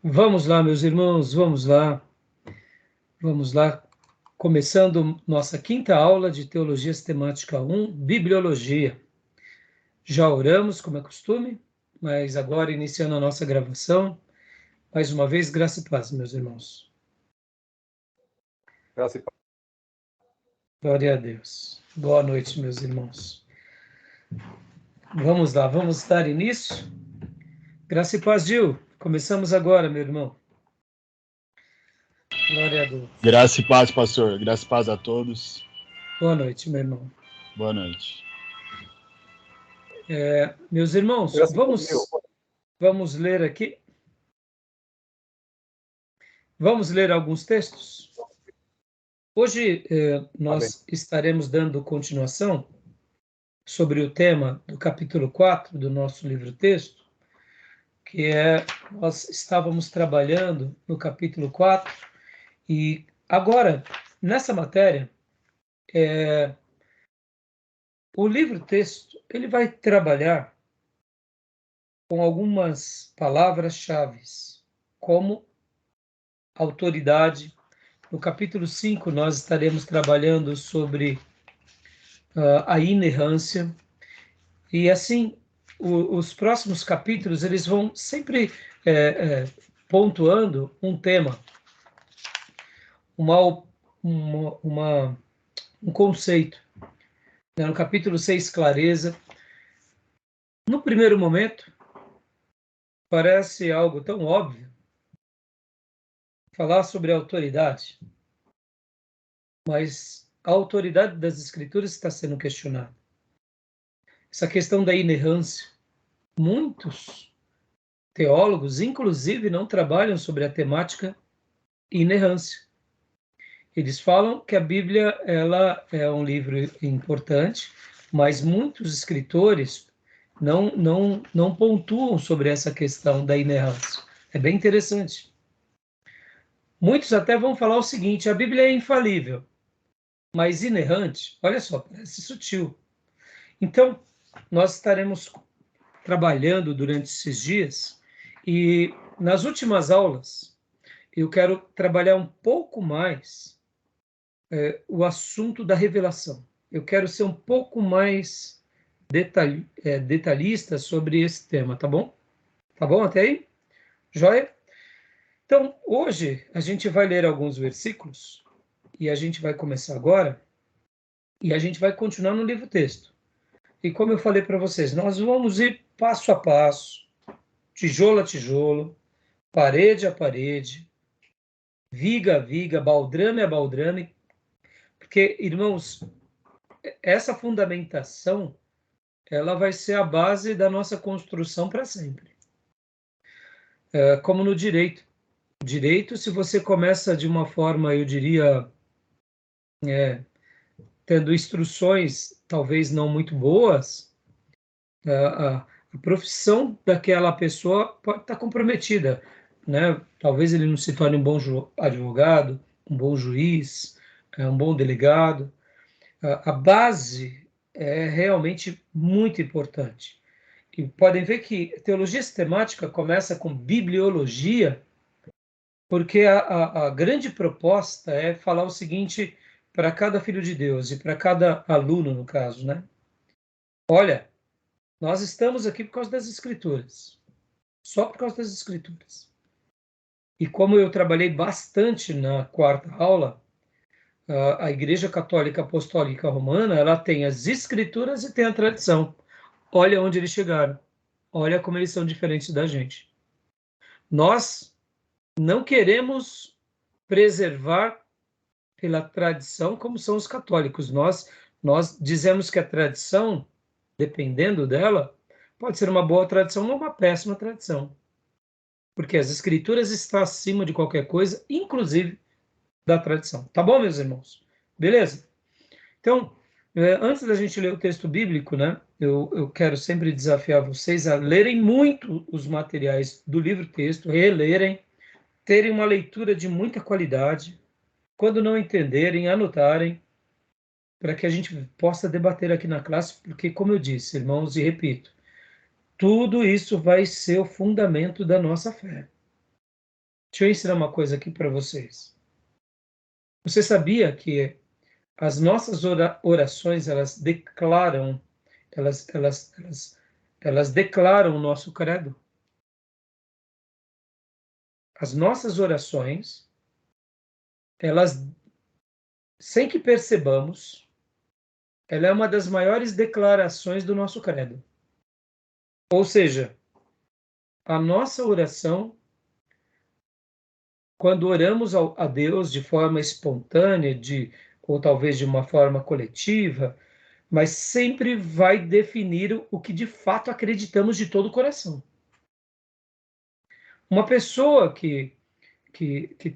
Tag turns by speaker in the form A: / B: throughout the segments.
A: Vamos lá, meus irmãos, vamos lá, começando nossa quinta aula de Teologia Sistemática 1, Bibliologia. Já oramos, como é costume, mas agora iniciando a nossa gravação, mais uma vez, graça e paz, meus irmãos.
B: Graça e paz.
A: Glória a Deus. Boa noite, meus irmãos. Vamos lá, vamos dar início? Graça e paz, Gil. Começamos agora, meu irmão. Glória a Deus.
C: Graça e paz, pastor. Graça e paz a todos.
A: Boa noite, meu irmão.
C: Boa noite.
A: Meus irmãos, vamos ler aqui. Vamos ler alguns textos? Hoje nós estaremos dando continuação sobre o tema do capítulo 4 do nosso livro-texto, que nós estávamos trabalhando no capítulo 4, e agora, nessa matéria, o livro-texto ele vai trabalhar com algumas palavras-chave, como autoridade. No capítulo 5, nós estaremos trabalhando sobre a inerrância. E assim, os próximos capítulos, eles vão sempre pontuando um tema, um conceito. No capítulo 6, clareza. No primeiro momento, parece algo tão óbvio falar sobre a autoridade, mas a autoridade das Escrituras está sendo questionada. Essa questão da inerrância, muitos teólogos, inclusive, não trabalham sobre a temática inerrância. Eles falam que a Bíblia ela é um livro importante, mas muitos escritores não pontuam sobre essa questão da inerrância. É bem interessante. Muitos até vão falar o seguinte: a Bíblia é infalível, mas inerrante, olha só, parece sutil. Então, nós estaremos trabalhando durante esses dias, e nas últimas aulas eu quero trabalhar um pouco mais o assunto da revelação. Eu quero ser um pouco mais detalhista sobre esse tema, tá bom? Tá bom até aí? Joia? Então, hoje a gente vai ler alguns versículos, e a gente vai começar agora, e a gente vai continuar no livro-texto. E como eu falei para vocês, nós vamos ir passo a passo, tijolo a tijolo, parede a parede, viga a viga, baldrame a baldrame, porque, irmãos, essa fundamentação, ela vai ser a base da nossa construção para sempre. Como no direito. Direito, se você começa de uma forma, eu diria, tendo instruções talvez não muito boas, a profissão daquela pessoa pode estar comprometida, né? Talvez ele não se torne um bom advogado, um bom juiz, um bom delegado. A base é realmente muito importante. E podem ver que teologia sistemática começa com bibliologia, porque a grande proposta é falar o seguinte para cada filho de Deus e para cada aluno, no caso, né? Olha, nós estamos aqui por causa das Escrituras, só por causa das Escrituras. E como eu trabalhei bastante na quarta aula, a Igreja Católica Apostólica Romana, ela tem as Escrituras e tem a tradição. Olha onde eles chegaram. Olha como eles são diferentes da gente. Nós não queremos preservar pela tradição como são os católicos. Nós dizemos que a tradição, dependendo dela, pode ser uma boa tradição ou uma péssima tradição. Porque as Escrituras estão acima de qualquer coisa, inclusive da tradição. Tá bom, meus irmãos? Beleza? Então, antes da gente ler o texto bíblico, né, eu quero sempre desafiar vocês a lerem muito os materiais do livro-texto, relerem, terem uma leitura de muita qualidade, quando não entenderem, anotarem, para que a gente possa debater aqui na classe, porque, como eu disse, irmãos, e repito, tudo isso vai ser o fundamento da nossa fé. Deixa eu ensinar uma coisa aqui para vocês. Você sabia que as nossas orações, elas declaram o nosso credo? As nossas orações, elas, sem que percebamos, ela é uma das maiores declarações do nosso credo. Ou seja, a nossa oração, quando oramos a Deus de forma espontânea, ou talvez de uma forma coletiva, mas sempre vai definir o que de fato acreditamos de todo o coração. Uma pessoa que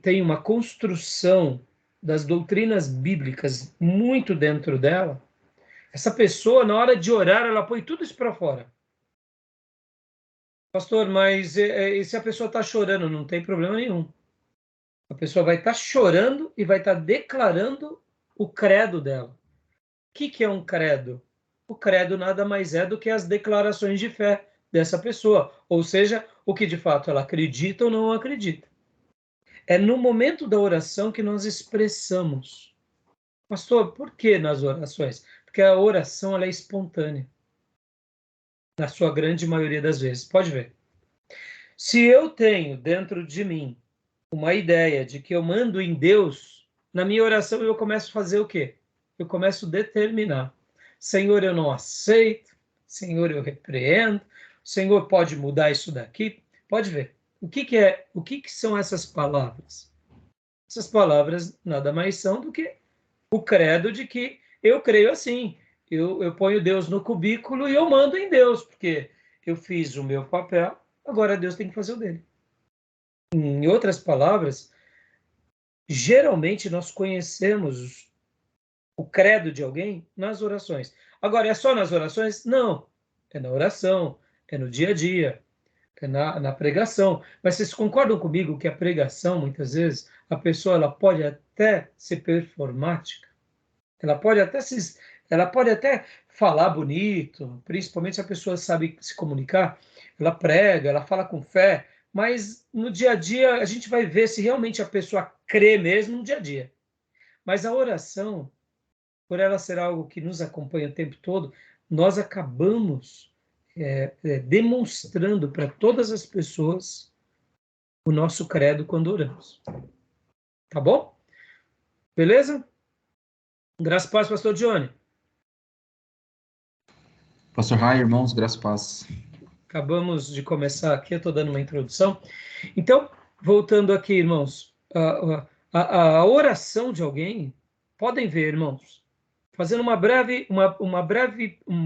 A: tem uma construção das doutrinas bíblicas muito dentro dela, essa pessoa, na hora de orar, ela põe tudo isso para fora. Pastor, mas e se a pessoa está chorando? Não tem problema nenhum. A pessoa vai estar chorando e vai estar declarando o credo dela. O que é um credo? O credo nada mais é do que as declarações de fé dessa pessoa, ou seja, o que de fato ela acredita ou não acredita. É no momento da oração que nós expressamos. Pastor, por que nas orações? Porque a oração ela é espontânea, na sua grande maioria das vezes. Pode ver. Se eu tenho dentro de mim uma ideia de que eu mando em Deus, na minha oração eu começo a fazer o quê? Eu começo a determinar. Senhor, eu não aceito. Senhor, eu repreendo. Senhor, pode mudar isso daqui. Pode ver. O que são essas palavras? Essas palavras nada mais são do que o credo de que eu creio assim. Eu ponho Deus no cubículo e eu mando em Deus, porque eu fiz o meu papel, agora Deus tem que fazer o dele. Em outras palavras, geralmente nós conhecemos o credo de alguém nas orações. Agora, é só nas orações? Não. É na oração, é no dia a dia, é na pregação. Mas vocês concordam comigo que a pregação, muitas vezes, a pessoa ela pode até ser performática? Ela pode até falar bonito, principalmente se a pessoa sabe se comunicar. Ela prega, ela fala com fé, mas no dia a dia a gente vai ver se realmente a pessoa crê mesmo no dia a dia. Mas a oração, por ela ser algo que nos acompanha o tempo todo, nós acabamos demonstrando para todas as pessoas o nosso credo quando oramos. Tá bom? Beleza? Graças a Deus, pastor Johnny.
B: Pastor Rai, irmãos, graças a paz.
A: Acabamos de começar aqui, eu estou dando uma introdução. Então, voltando aqui, irmãos, a oração de alguém, podem ver, irmãos, fazendo um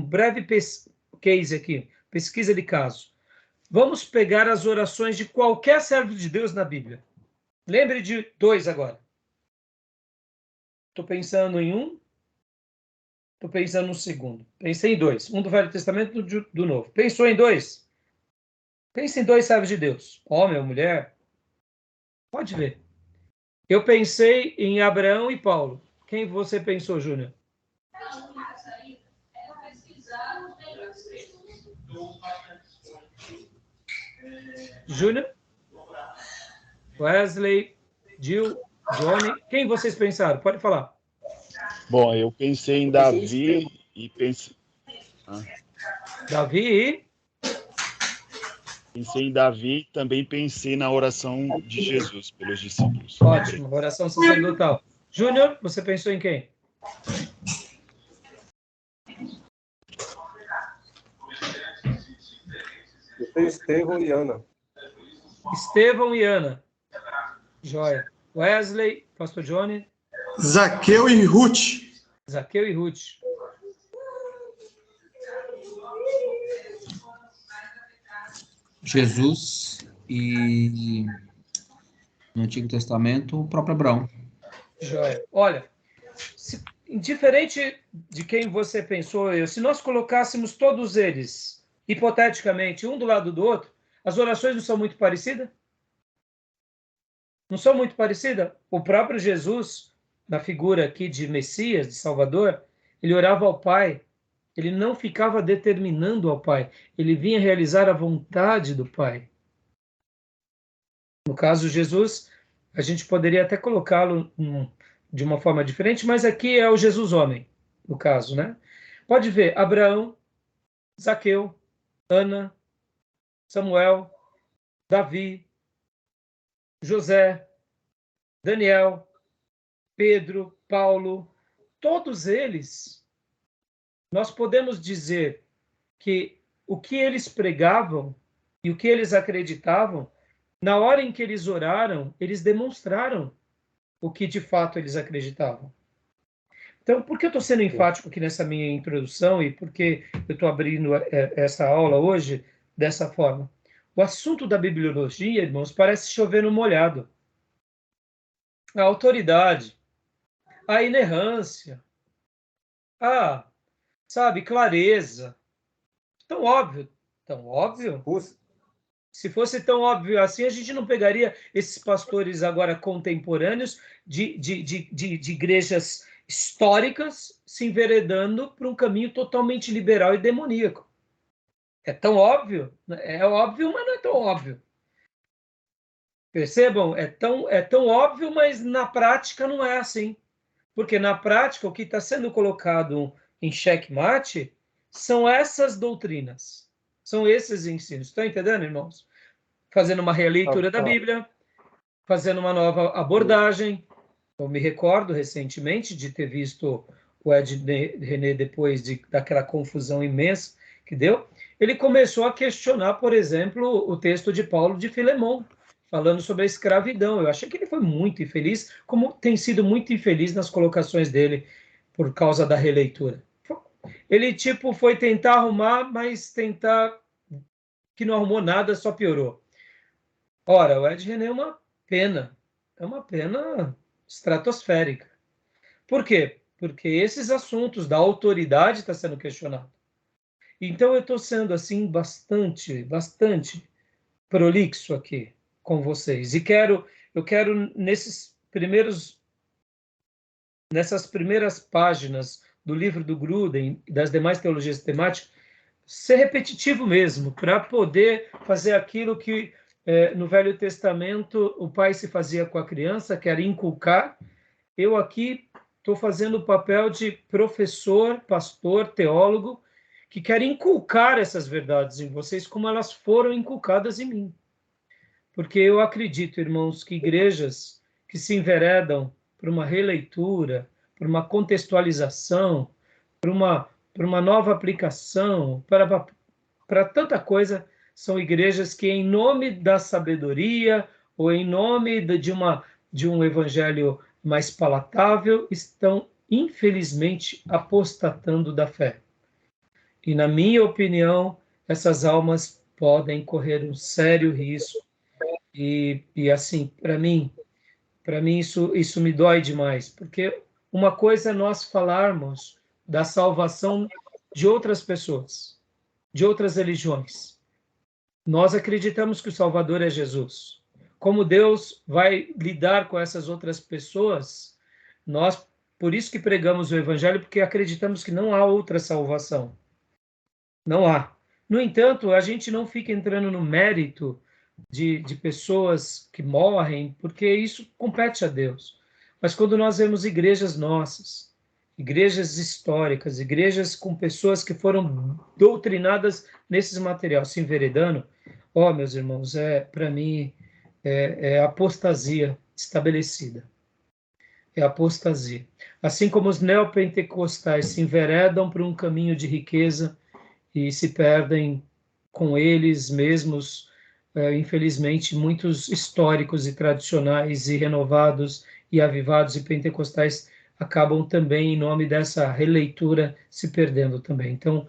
A: breve case aqui, pesquisa de caso. Vamos pegar as orações de qualquer servo de Deus na Bíblia. Lembre de 2 agora. Estou pensando em um. Estou pensando no segundo. Pensei em 2. Um do Velho Testamento e do Novo. Pensou em 2? Pense em 2 servos de Deus. Homem ou mulher. Pode ver. Eu pensei em Abraão e Paulo. Quem você pensou, Júnior? Júnior? Wesley? Jill? Johnny? Quem vocês pensaram? Pode falar.
C: Bom, eu pensei em Davi e pensei...
A: Davi e...
C: Pensei em Davi e também pensei na oração de Jesus pelos discípulos.
A: Ótimo, oração sacerdotal. Júnior, você pensou em quem?
D: Estevão e Ana.
A: Estevão e Ana. Joia. Wesley, pastor Johnny.
D: Zaqueu e Ruth.
A: Zaqueu e Ruth.
B: Jesus e, no Antigo Testamento, o próprio Abraão.
A: Joia. Olha, indiferente de quem você pensou, se nós colocássemos todos eles, hipoteticamente, um do lado do outro, as orações não são muito parecidas? Não são muito parecidas? O próprio Jesus, na figura aqui de Messias, de Salvador, ele orava ao Pai. Ele não ficava determinando ao Pai. Ele vinha realizar a vontade do Pai. No caso, Jesus, a gente poderia até colocá-lo de uma forma diferente, mas aqui é o Jesus homem, no caso, né? Pode ver, Abraão, Zaqueu, Ana, Samuel, Davi, José, Daniel, Pedro, Paulo, todos eles, nós podemos dizer que o que eles pregavam e o que eles acreditavam, na hora em que eles oraram, eles demonstraram o que de fato eles acreditavam. Então, por que eu estou sendo enfático aqui nessa minha introdução e por que eu estou abrindo essa aula hoje dessa forma? O assunto da bibliologia, irmãos, parece chover no molhado. A autoridade, a inerrância, sabe, clareza. Tão óbvio, tão óbvio. Se fosse tão óbvio assim, a gente não pegaria esses pastores agora contemporâneos de igrejas históricas se enveredando para um caminho totalmente liberal e demoníaco. É tão óbvio? É óbvio, mas não é tão óbvio. Percebam? É tão óbvio, mas na prática não é assim. Porque na prática, o que está sendo colocado em xeque-mate são essas doutrinas, são esses ensinos. Estão entendendo, irmãos? Fazendo uma releitura da Bíblia, fazendo uma nova abordagem. Eu me recordo recentemente de ter visto o Ed René depois daquela confusão imensa que deu. Ele começou a questionar, por exemplo, o texto de Paulo de Filemão, falando sobre a escravidão. Eu achei que ele foi muito infeliz, como tem sido muito infeliz nas colocações dele por causa da releitura. Ele, foi tentar arrumar, mas tentar que não arrumou nada, só piorou. Ora, o Ed René é uma pena estratosférica. Por quê? Porque esses assuntos da autoridade estão sendo questionados. Então, eu estou sendo, assim, bastante prolixo aqui com vocês. E eu quero nessas primeiras páginas do livro do Gruden e das demais teologias temáticas, ser repetitivo mesmo, para poder fazer aquilo que no Velho Testamento o pai se fazia com a criança, que era inculcar. Eu aqui estou fazendo o papel de professor, pastor, teólogo, que quer inculcar essas verdades em vocês como elas foram inculcadas em mim. Porque eu acredito, irmãos, que igrejas que se enveredam por uma releitura, por uma contextualização, por uma nova aplicação, para tanta coisa, são igrejas que, em nome da sabedoria ou em nome de um evangelho mais palatável, estão, infelizmente, apostatando da fé. E, na minha opinião, essas almas podem correr um sério risco. E assim, para mim isso me dói demais, porque uma coisa é nós falarmos da salvação de outras pessoas, de outras religiões. Nós acreditamos que o Salvador é Jesus. Como Deus vai lidar com essas outras pessoas, nós, por isso que pregamos o Evangelho, porque acreditamos que não há outra salvação. Não há. No entanto, a gente não fica entrando no mérito de pessoas que morrem, porque isso compete a Deus. Mas quando nós vemos igrejas nossas, igrejas históricas, igrejas com pessoas que foram doutrinadas nesses materiais, se enveredando, meus irmãos, para mim, é apostasia estabelecida. É apostasia. Assim como os neopentecostais se enveredam por um caminho de riqueza e se perdem com eles mesmos, infelizmente, muitos históricos e tradicionais e renovados e avivados e pentecostais acabam também, em nome dessa releitura, se perdendo também. Então,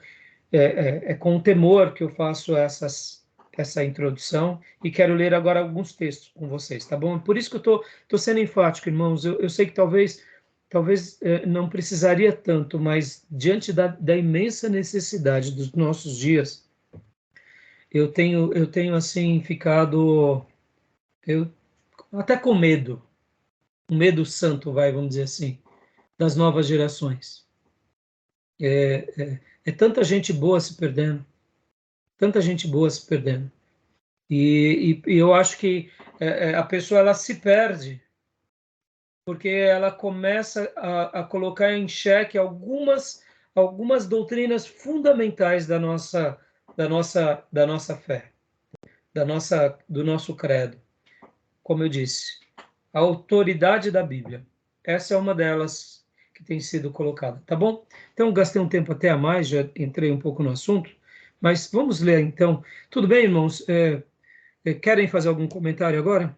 A: é com temor que eu faço essa introdução e quero ler agora alguns textos com vocês, tá bom? Por isso que eu estou sendo enfático, irmãos. Eu sei que talvez não precisaria tanto, mas diante da imensa necessidade dos nossos dias, eu tenho assim ficado até com medo, um medo santo, vamos dizer assim, das novas gerações. É tanta gente boa se perdendo, tanta gente boa se perdendo. E eu acho que a pessoa ela se perde porque ela começa a colocar em xeque algumas doutrinas fundamentais da nossa fé, do nosso credo. Como eu disse, a autoridade da Bíblia. Essa é uma delas que tem sido colocada, tá bom? Então, gastei um tempo até a mais, já entrei um pouco no assunto, mas vamos ler então. Tudo bem, irmãos? Querem fazer algum comentário agora?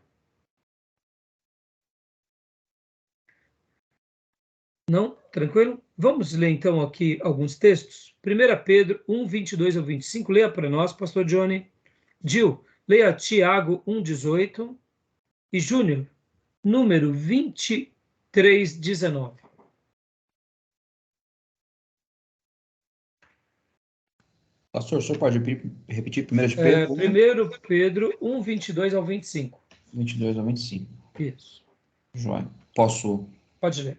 A: Não? Tranquilo? Vamos ler então aqui alguns textos. 1 Pedro 1, 22 ao 25. Leia para nós, pastor Johnny. Gil, leia Tiago 1, 18. E Júnior, número 23, 19.
B: Pastor, o senhor pode repetir 1 de Pedro
A: 1 Pedro 1, 22 ao 25.
B: 22 a 25.
A: Isso.
B: Joia. Posso?
A: Pode ler.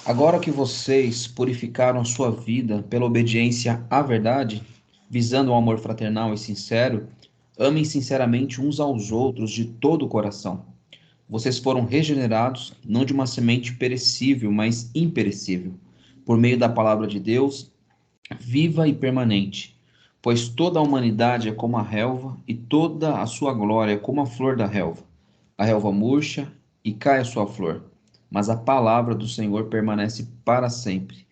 B: Agora que vocês purificaram a sua vida pela obediência à verdade, visando um amor fraternal e sincero, amem sinceramente uns aos outros de todo o coração. Vocês foram regenerados, não de uma semente perecível, mas imperecível, por meio da palavra de Deus, viva e permanente. Pois toda a humanidade é como a relva, e toda a sua glória é como a flor da relva. A relva murcha e cai a sua flor, mas a palavra do Senhor permanece para sempre.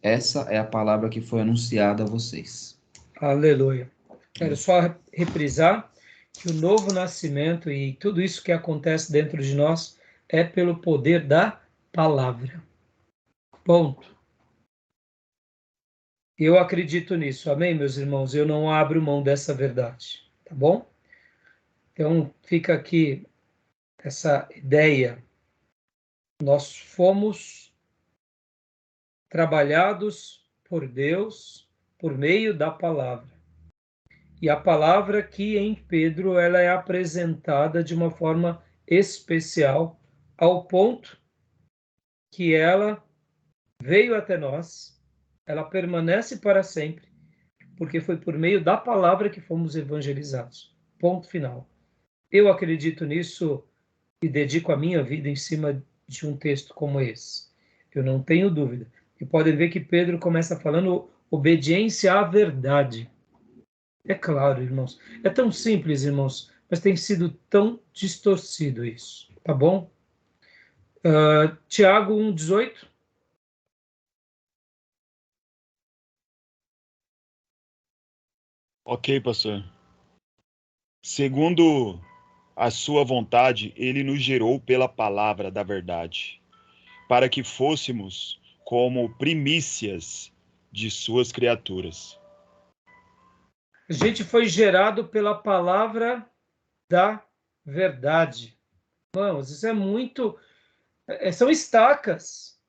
B: Essa é a palavra que foi anunciada a vocês.
A: Aleluia. Quero só reprisar que o novo nascimento e tudo isso que acontece dentro de nós é pelo poder da palavra. Ponto. Eu acredito nisso. Amém, meus irmãos? Eu não abro mão dessa verdade. Tá bom? Então, fica aqui essa ideia. Nós fomos trabalhados por Deus por meio da palavra. E a palavra aqui em Pedro, ela é apresentada de uma forma especial, ao ponto que ela veio até nós, ela permanece para sempre, porque foi por meio da palavra que fomos evangelizados. Ponto final. Eu acredito nisso e dedico a minha vida em cima de um texto como esse. Eu não tenho dúvida. E podem ver que Pedro começa falando obediência à verdade. É claro, irmãos. É tão simples, irmãos, mas tem sido tão distorcido isso. Tá bom? Tiago 1, 18.
C: Ok, pastor. Segundo a sua vontade, ele nos gerou pela palavra da verdade, para que fôssemos como primícias de suas criaturas.
A: A gente foi gerado pela palavra da verdade. Irmãos, isso é muito. São estacas,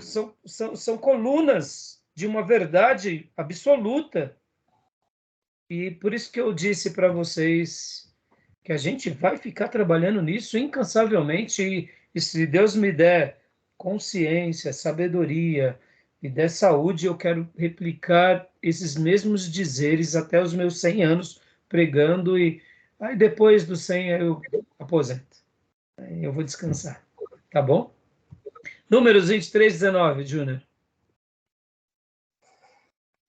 A: são colunas de uma verdade absoluta. E por isso que eu disse para vocês que a gente vai ficar trabalhando nisso incansavelmente. E se Deus me der consciência, sabedoria, me der saúde, eu quero replicar esses mesmos dizeres até os meus 100 anos pregando. E aí depois dos 100 eu aposento. Aí eu vou descansar. Tá bom? Números 23, 19, Júnior.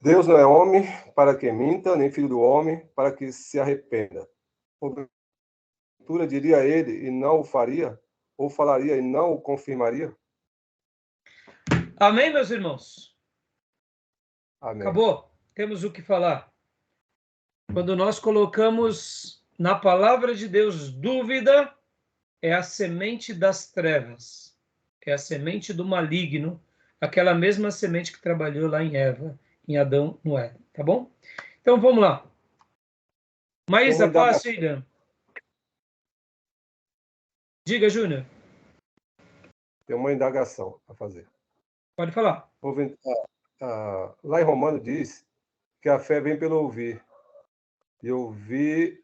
D: Deus não é homem para que minta, nem filho do homem para que se arrependa. Porventura diria ele e não o faria? Ou falaria e não o confirmaria?
A: Amém, meus irmãos?
D: Amém.
A: Acabou. Temos o que falar. Quando nós colocamos na palavra de Deus dúvida, é a semente das trevas. É a semente do maligno, aquela mesma semente que trabalhou lá em Eva, em Adão, no Éden. Tá bom? Então vamos lá. Maísa, paz, filha. Diga, Júnior.
D: Tem uma indagação a fazer.
A: Pode falar.
D: Lá em Romano diz que a fé vem pelo ouvir. E ouvir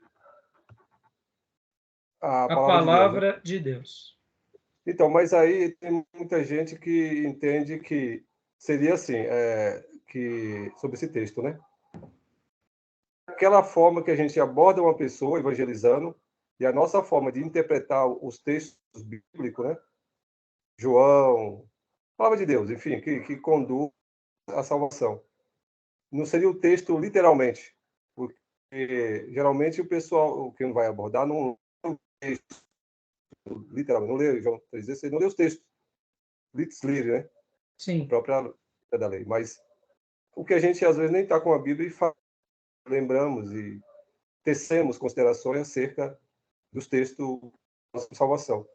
D: a
A: palavra de Deus.
D: Então, mas aí tem muita gente que entende que seria assim, que sobre esse texto, né? aquela forma que a gente aborda uma pessoa evangelizando, e a nossa forma de interpretar os textos bíblicos, né? João, palavra de Deus, enfim, que conduz à salvação. Não seria o texto literalmente, porque geralmente o pessoal que não vai abordar não lê o texto literalmente, não lê João 3,16, não lê os textos, Litzlir, né?
A: Sim.
D: A própria da lei. Mas o que a gente às vezes nem está com a Bíblia e lembramos e tecemos considerações acerca dos textos de salvação.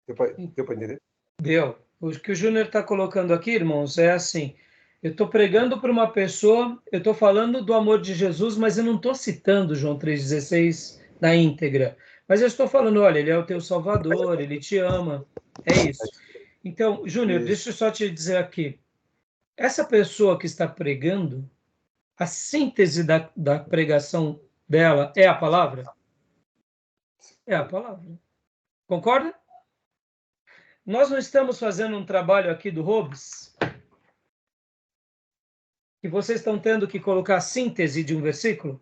D: Deu para entender?
A: Deu. O que o Júnior está colocando aqui, irmãos, é assim: eu estou pregando para uma pessoa, eu estou falando do amor de Jesus, mas eu não estou citando João 3,16 na íntegra. Mas eu estou falando, olha, ele é o teu Salvador, ele te ama. É isso. Então, Júnior, deixa eu só te dizer aqui. Essa pessoa que está pregando, a síntese da pregação dela é a palavra? É a palavra. Concorda? Nós não estamos fazendo um trabalho aqui do Hobbes, que vocês estão tendo que colocar a síntese de um versículo?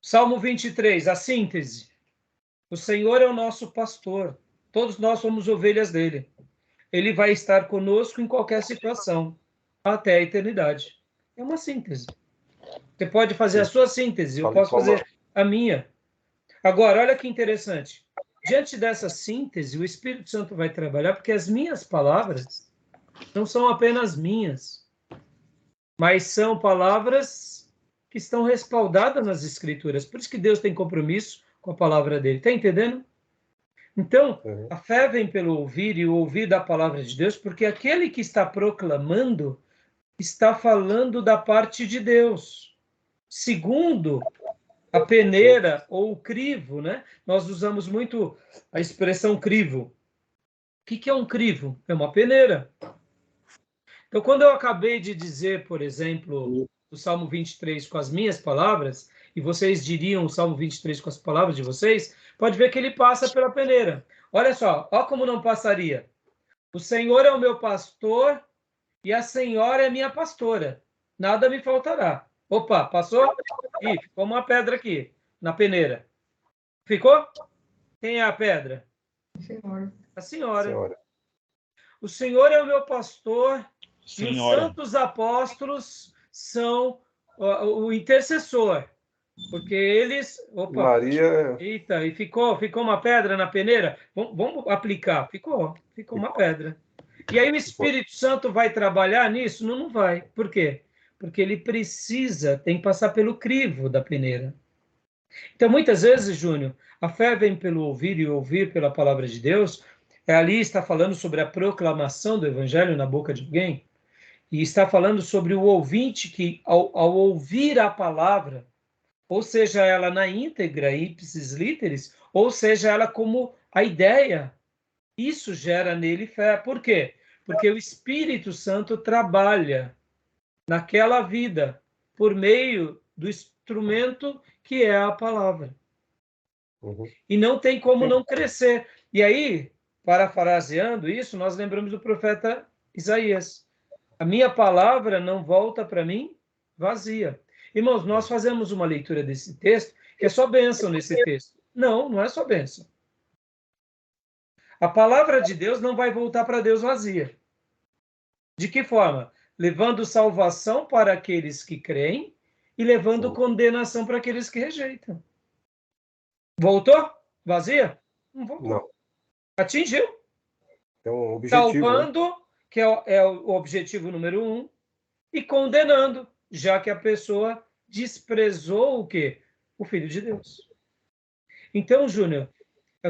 A: Salmo 23, a síntese. O Senhor é o nosso pastor. Todos nós somos ovelhas dele. Ele vai estar conosco em qualquer situação, até a eternidade. É uma síntese. Você pode fazer a sua síntese, eu posso fazer a minha. Agora, olha que interessante. Diante dessa síntese, o Espírito Santo vai trabalhar, porque as minhas palavras não são apenas minhas, mas são palavras que estão respaldadas nas Escrituras. Por isso que Deus tem compromisso com a palavra dele. Está entendendo? Então, a fé vem pelo ouvir e o ouvir da palavra de Deus, porque aquele que está proclamando está falando da parte de Deus. Segundo a peneira ou o crivo, né? Nós usamos muito a expressão crivo. O que é um crivo? É uma peneira. Então, quando eu acabei de dizer, por exemplo, o Salmo 23 com as minhas palavras, e vocês diriam o Salmo 23 com as palavras de vocês, pode ver que ele passa pela peneira. Olha só, olha como não passaria. O Senhor é o meu pastor e a Senhora é minha pastora. Nada me faltará. Opa, passou? Ih, ficou uma pedra aqui, na peneira. Ficou? Quem é a pedra?
E: Senhor.
A: A senhora. O Senhor é o meu pastor e os santos apóstolos são o intercessor. Porque eles... Opa,
D: Maria...
A: Eita, e ficou uma pedra na peneira? Vamos aplicar. Ficou uma pedra. E aí o Espírito Santo vai trabalhar nisso? Não vai. Por quê? Porque ele tem que passar pelo crivo da peneira. Então, muitas vezes, Júnior, a fé vem pelo ouvir e ouvir pela palavra de Deus. Ali está falando sobre a proclamação do evangelho na boca de alguém. E está falando sobre o ouvinte que, ao ouvir a palavra, ou seja ela na íntegra, ipsis literis, ou seja ela como a ideia, isso gera nele fé. Por quê? Porque o Espírito Santo trabalha naquela vida por meio do instrumento que é a palavra. E não tem como não crescer. E aí, parafraseando isso, nós lembramos do profeta Isaías. A minha palavra não volta para mim vazia. Irmãos, nós fazemos uma leitura desse texto, que é só bênção nesse texto. Não, não é só bênção. A palavra de Deus não vai voltar para Deus vazia. De que forma? Levando salvação para aqueles que creem e levando condenação para aqueles que rejeitam. Voltou? Vazia? Não voltou.
D: Não.
A: Atingiu.
D: É um objetivo.
A: Salvando, né? Que é o objetivo número 1, e condenando, já que a pessoa desprezou o quê? O Filho de Deus. Então, Júnior,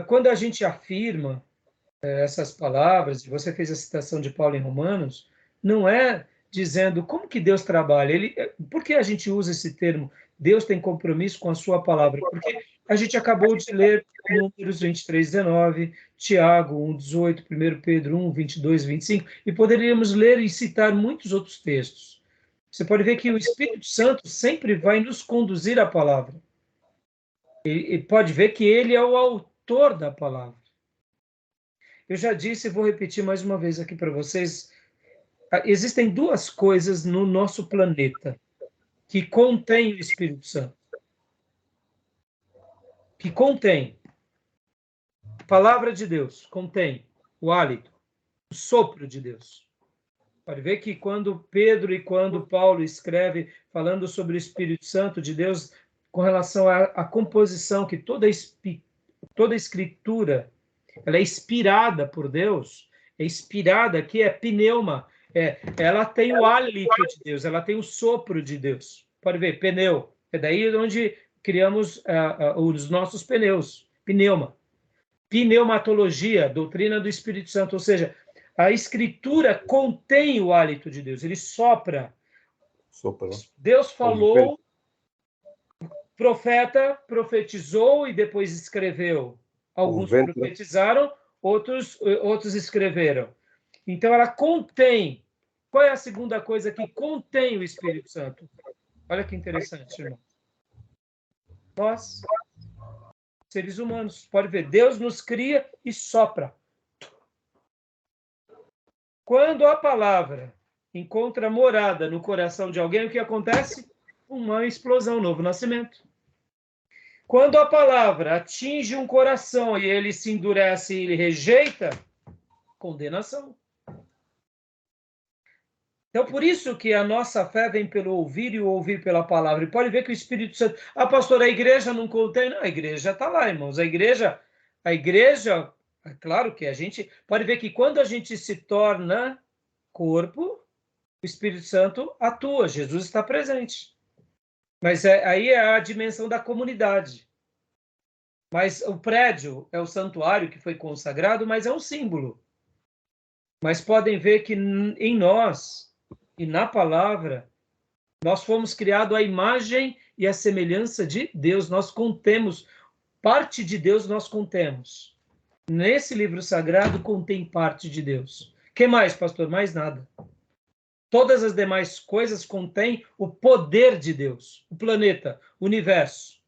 A: quando a gente afirma essas palavras, e você fez a citação de Paulo em Romanos, não é dizendo como que Deus trabalha. Por que a gente usa esse termo? Deus tem compromisso com a sua palavra. Porque a gente acabou de ler Números 23, 19, Tiago 1, 18, 1 Pedro 1, 22, 25, e poderíamos ler e citar muitos outros textos. Você pode ver que o Espírito Santo sempre vai nos conduzir à palavra. E pode ver que ele é o autor da palavra. Eu já disse e vou repetir mais uma vez aqui para vocês. Existem duas coisas no nosso planeta. que contém o Espírito Santo. Que contém. A palavra de Deus contém o hálito, o sopro de Deus. Pode ver que quando Pedro e quando Paulo escreve falando sobre o Espírito Santo de Deus, com relação à composição, que toda escritura ela é inspirada por Deus, é inspirada aqui, é pneuma, ela tem o hálito de Deus, ela tem o sopro de Deus. Pode ver, pneu, é daí onde criamos os nossos pneus, pneuma. Pneumatologia, doutrina do Espírito Santo, ou seja, a Escritura contém o hálito de Deus, ele sopra.
D: Sopra.
A: Deus falou, o profeta profetizou e depois escreveu. Alguns profetizaram, outros escreveram. Então, ela contém. Qual é a segunda coisa que contém o Espírito Santo? Olha que interessante, irmão. Nós, seres humanos, pode ver, Deus nos cria e sopra. Quando a palavra encontra morada no coração de alguém, o que acontece? Uma explosão, um novo nascimento. Quando a palavra atinge um coração e ele se endurece e ele rejeita, condenação. Então, por isso que a nossa fé vem pelo ouvir e o ouvir pela palavra. E pode ver que o Espírito Santo... Ah, pastor, a igreja não contém... Não, a igreja está lá, irmãos. A igreja, é claro que a gente... Pode ver que quando a gente se torna corpo, o Espírito Santo atua, Jesus está presente. Mas aí é a dimensão da comunidade. Mas o prédio é o santuário que foi consagrado, mas é um símbolo. Mas podem ver que em nós e na palavra, nós fomos criados à imagem e à semelhança de Deus. Nós contemos, parte de Deus nós contemos. Nesse livro sagrado contém parte de Deus. O que mais, pastor? Mais nada. Todas as demais coisas contêm o poder de Deus. O planeta, o universo.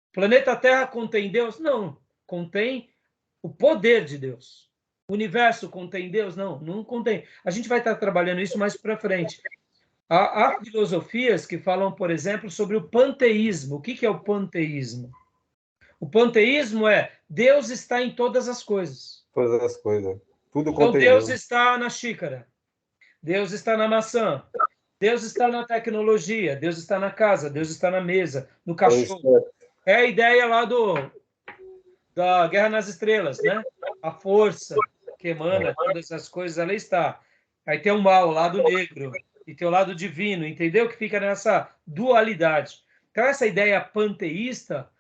A: O planeta Terra contém Deus? Não. Contém o poder de Deus. O universo contém Deus? Não, não contém. A gente vai estar trabalhando isso mais para frente. Há filosofias que falam, por exemplo, sobre o panteísmo. O que é o panteísmo? O panteísmo é Deus está em todas as coisas.
D: Todas as coisas. Tudo
A: então,
D: contém
A: Deus está na xícara. Deus está na maçã. Deus está na tecnologia. Deus está na casa. Deus está na mesa, no cachorro. É a ideia lá da Guerra nas Estrelas, né? A força que emana todas essas coisas, ela está. Aí tem o mal, o lado negro, e tem o lado divino, entendeu? Que fica nessa dualidade. Então, essa ideia panteísta,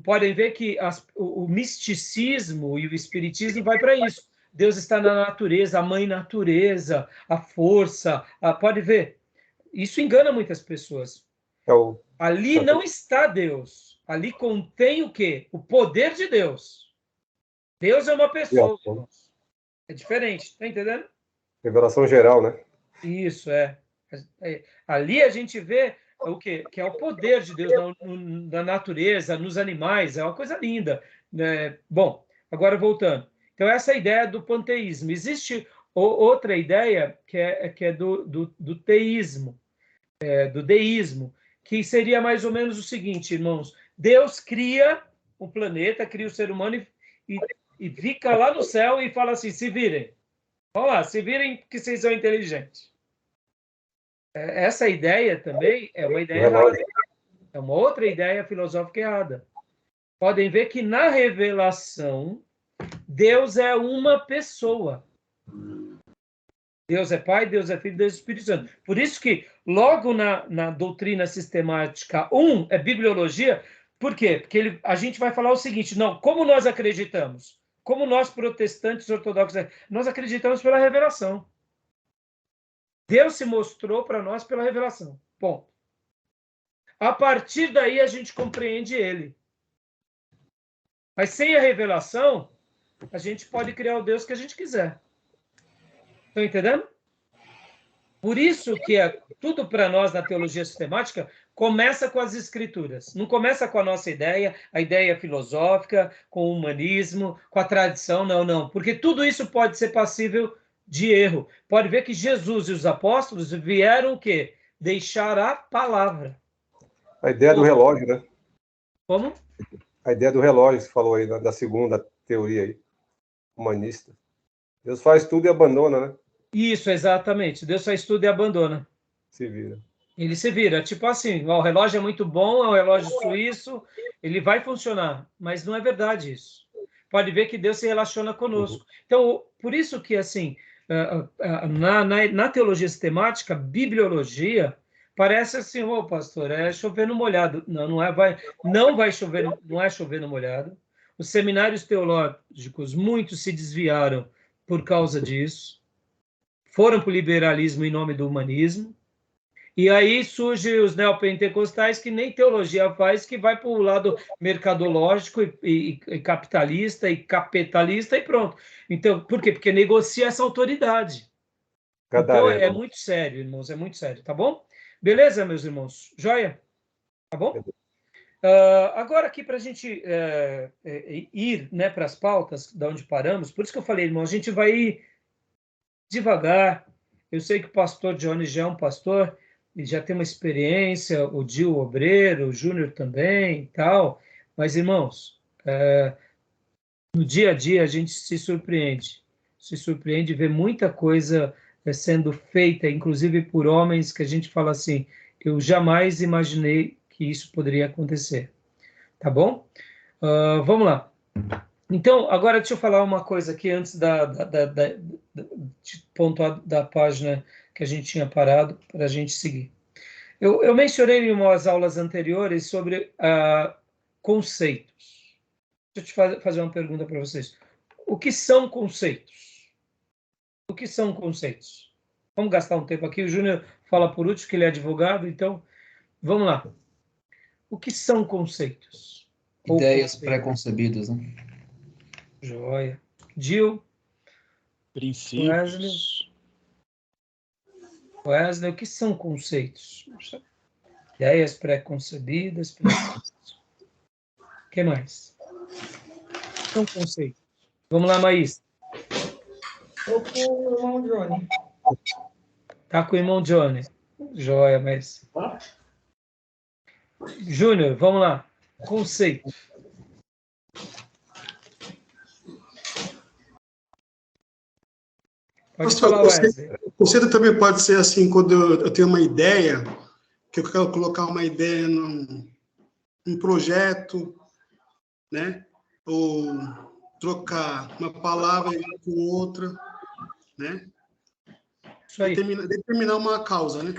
A: podem ver que o misticismo e o espiritismo vai para isso. Deus está na natureza, a mãe natureza, a força. Pode ver. Isso engana muitas pessoas. Ali não está Deus. Ali contém o quê? O poder de Deus. Deus é uma pessoa. É diferente, está entendendo?
D: Revelação geral, né?
A: Isso, ali a gente vê o quê? Que é o poder de Deus na natureza, nos animais, é uma coisa linda. Bom, agora voltando. Então, essa é a ideia do panteísmo. Existe outra ideia que é do teísmo, do deísmo, que seria mais ou menos o seguinte, irmãos. Deus cria o planeta, cria o ser humano e fica lá no céu e fala assim, se virem. Vamos lá, se virem que vocês são inteligentes. Essa ideia também é uma ideia errada. É uma outra ideia filosófica errada. Podem ver que na revelação, Deus é uma pessoa. Deus é Pai, Deus é Filho, Deus é Espírito Santo. Por isso que logo na doutrina sistemática 1 é bibliologia. Por quê? Porque a gente vai falar o seguinte, não, como nós acreditamos? Como nós, protestantes ortodoxos, nós acreditamos pela revelação. Deus se mostrou para nós pela revelação. Ponto. A partir daí, a gente compreende ele. Mas sem a revelação, a gente pode criar o Deus que a gente quiser. Estão entendendo? Por isso que tudo para nós na teologia sistemática começa com as escrituras. Não começa com a nossa ideia, a ideia filosófica, com o humanismo, com a tradição, não. Porque tudo isso pode ser passível de erro. Pode ver que Jesus e os apóstolos vieram o quê? deixar a palavra.
D: A ideia do relógio, né?
A: Como?
D: A ideia do relógio, que você falou aí, da segunda teoria aí, humanista. Deus faz tudo e abandona, né?
A: Isso, exatamente. Deus faz tudo e abandona.
D: Se vira.
A: Ele se vira. Tipo assim, ó, o relógio é muito bom, é um relógio suíço, ele vai funcionar. Mas não é verdade isso. Pode ver que Deus se relaciona conosco. Então, por isso que, assim, na teologia sistemática, bibliologia, parece assim, ô pastor, é chover no molhado. Não, não vai chover, não é chover no molhado. Os seminários teológicos, muitos se desviaram por causa disso. Foram para o liberalismo em nome do humanismo. E aí surgem os neopentecostais que nem teologia faz, que vai para o lado mercadológico e capitalista e capitalista e pronto. Então, por quê? Porque negocia essa autoridade. Então, é
D: Gadareno.
A: muito sério, irmãos, é muito sério, tá bom? Beleza, meus irmãos? Joia? Tá bom? Agora aqui para a gente ir, né, para as pautas, da onde paramos, por isso que eu falei, irmão, a gente vai ir devagar. Eu sei que o pastor Johnny já é um pastor e já tem uma experiência, o Dio, o obreiro, o Júnior também e tal. Mas, irmãos, no dia a dia a gente se surpreende ver muita coisa sendo feita, inclusive por homens que a gente fala assim, eu jamais imaginei que isso poderia acontecer. Tá bom? Vamos lá. Então, agora deixa eu falar uma coisa aqui antes de pontuar da página que a gente tinha parado para a gente seguir. Eu mencionei em umas aulas anteriores sobre conceitos. Deixa eu te fazer uma pergunta para vocês. O que são conceitos? O que são conceitos? Vamos gastar um tempo aqui. O Júnior fala por último, que ele é advogado, então vamos lá. O que são conceitos?
B: Ideias pré-concebidas, né?
A: Joia. Gil?
C: Princípios.
A: Wesley, o que são conceitos? Ideias pré-concebidas, princípios. O que mais? São conceitos. Vamos lá, Maís.
E: Estou com o irmão Johnny.
A: Tá com o irmão Johnny. Joia, mas... Júnior, vamos lá. Conceito. Pode falar, Wesley.
F: O conceito também pode ser assim, quando eu tenho uma ideia, que eu quero colocar uma ideia num projeto, né? Ou trocar uma palavra com outra, né?
A: Isso aí.
F: Determinar uma causa, né?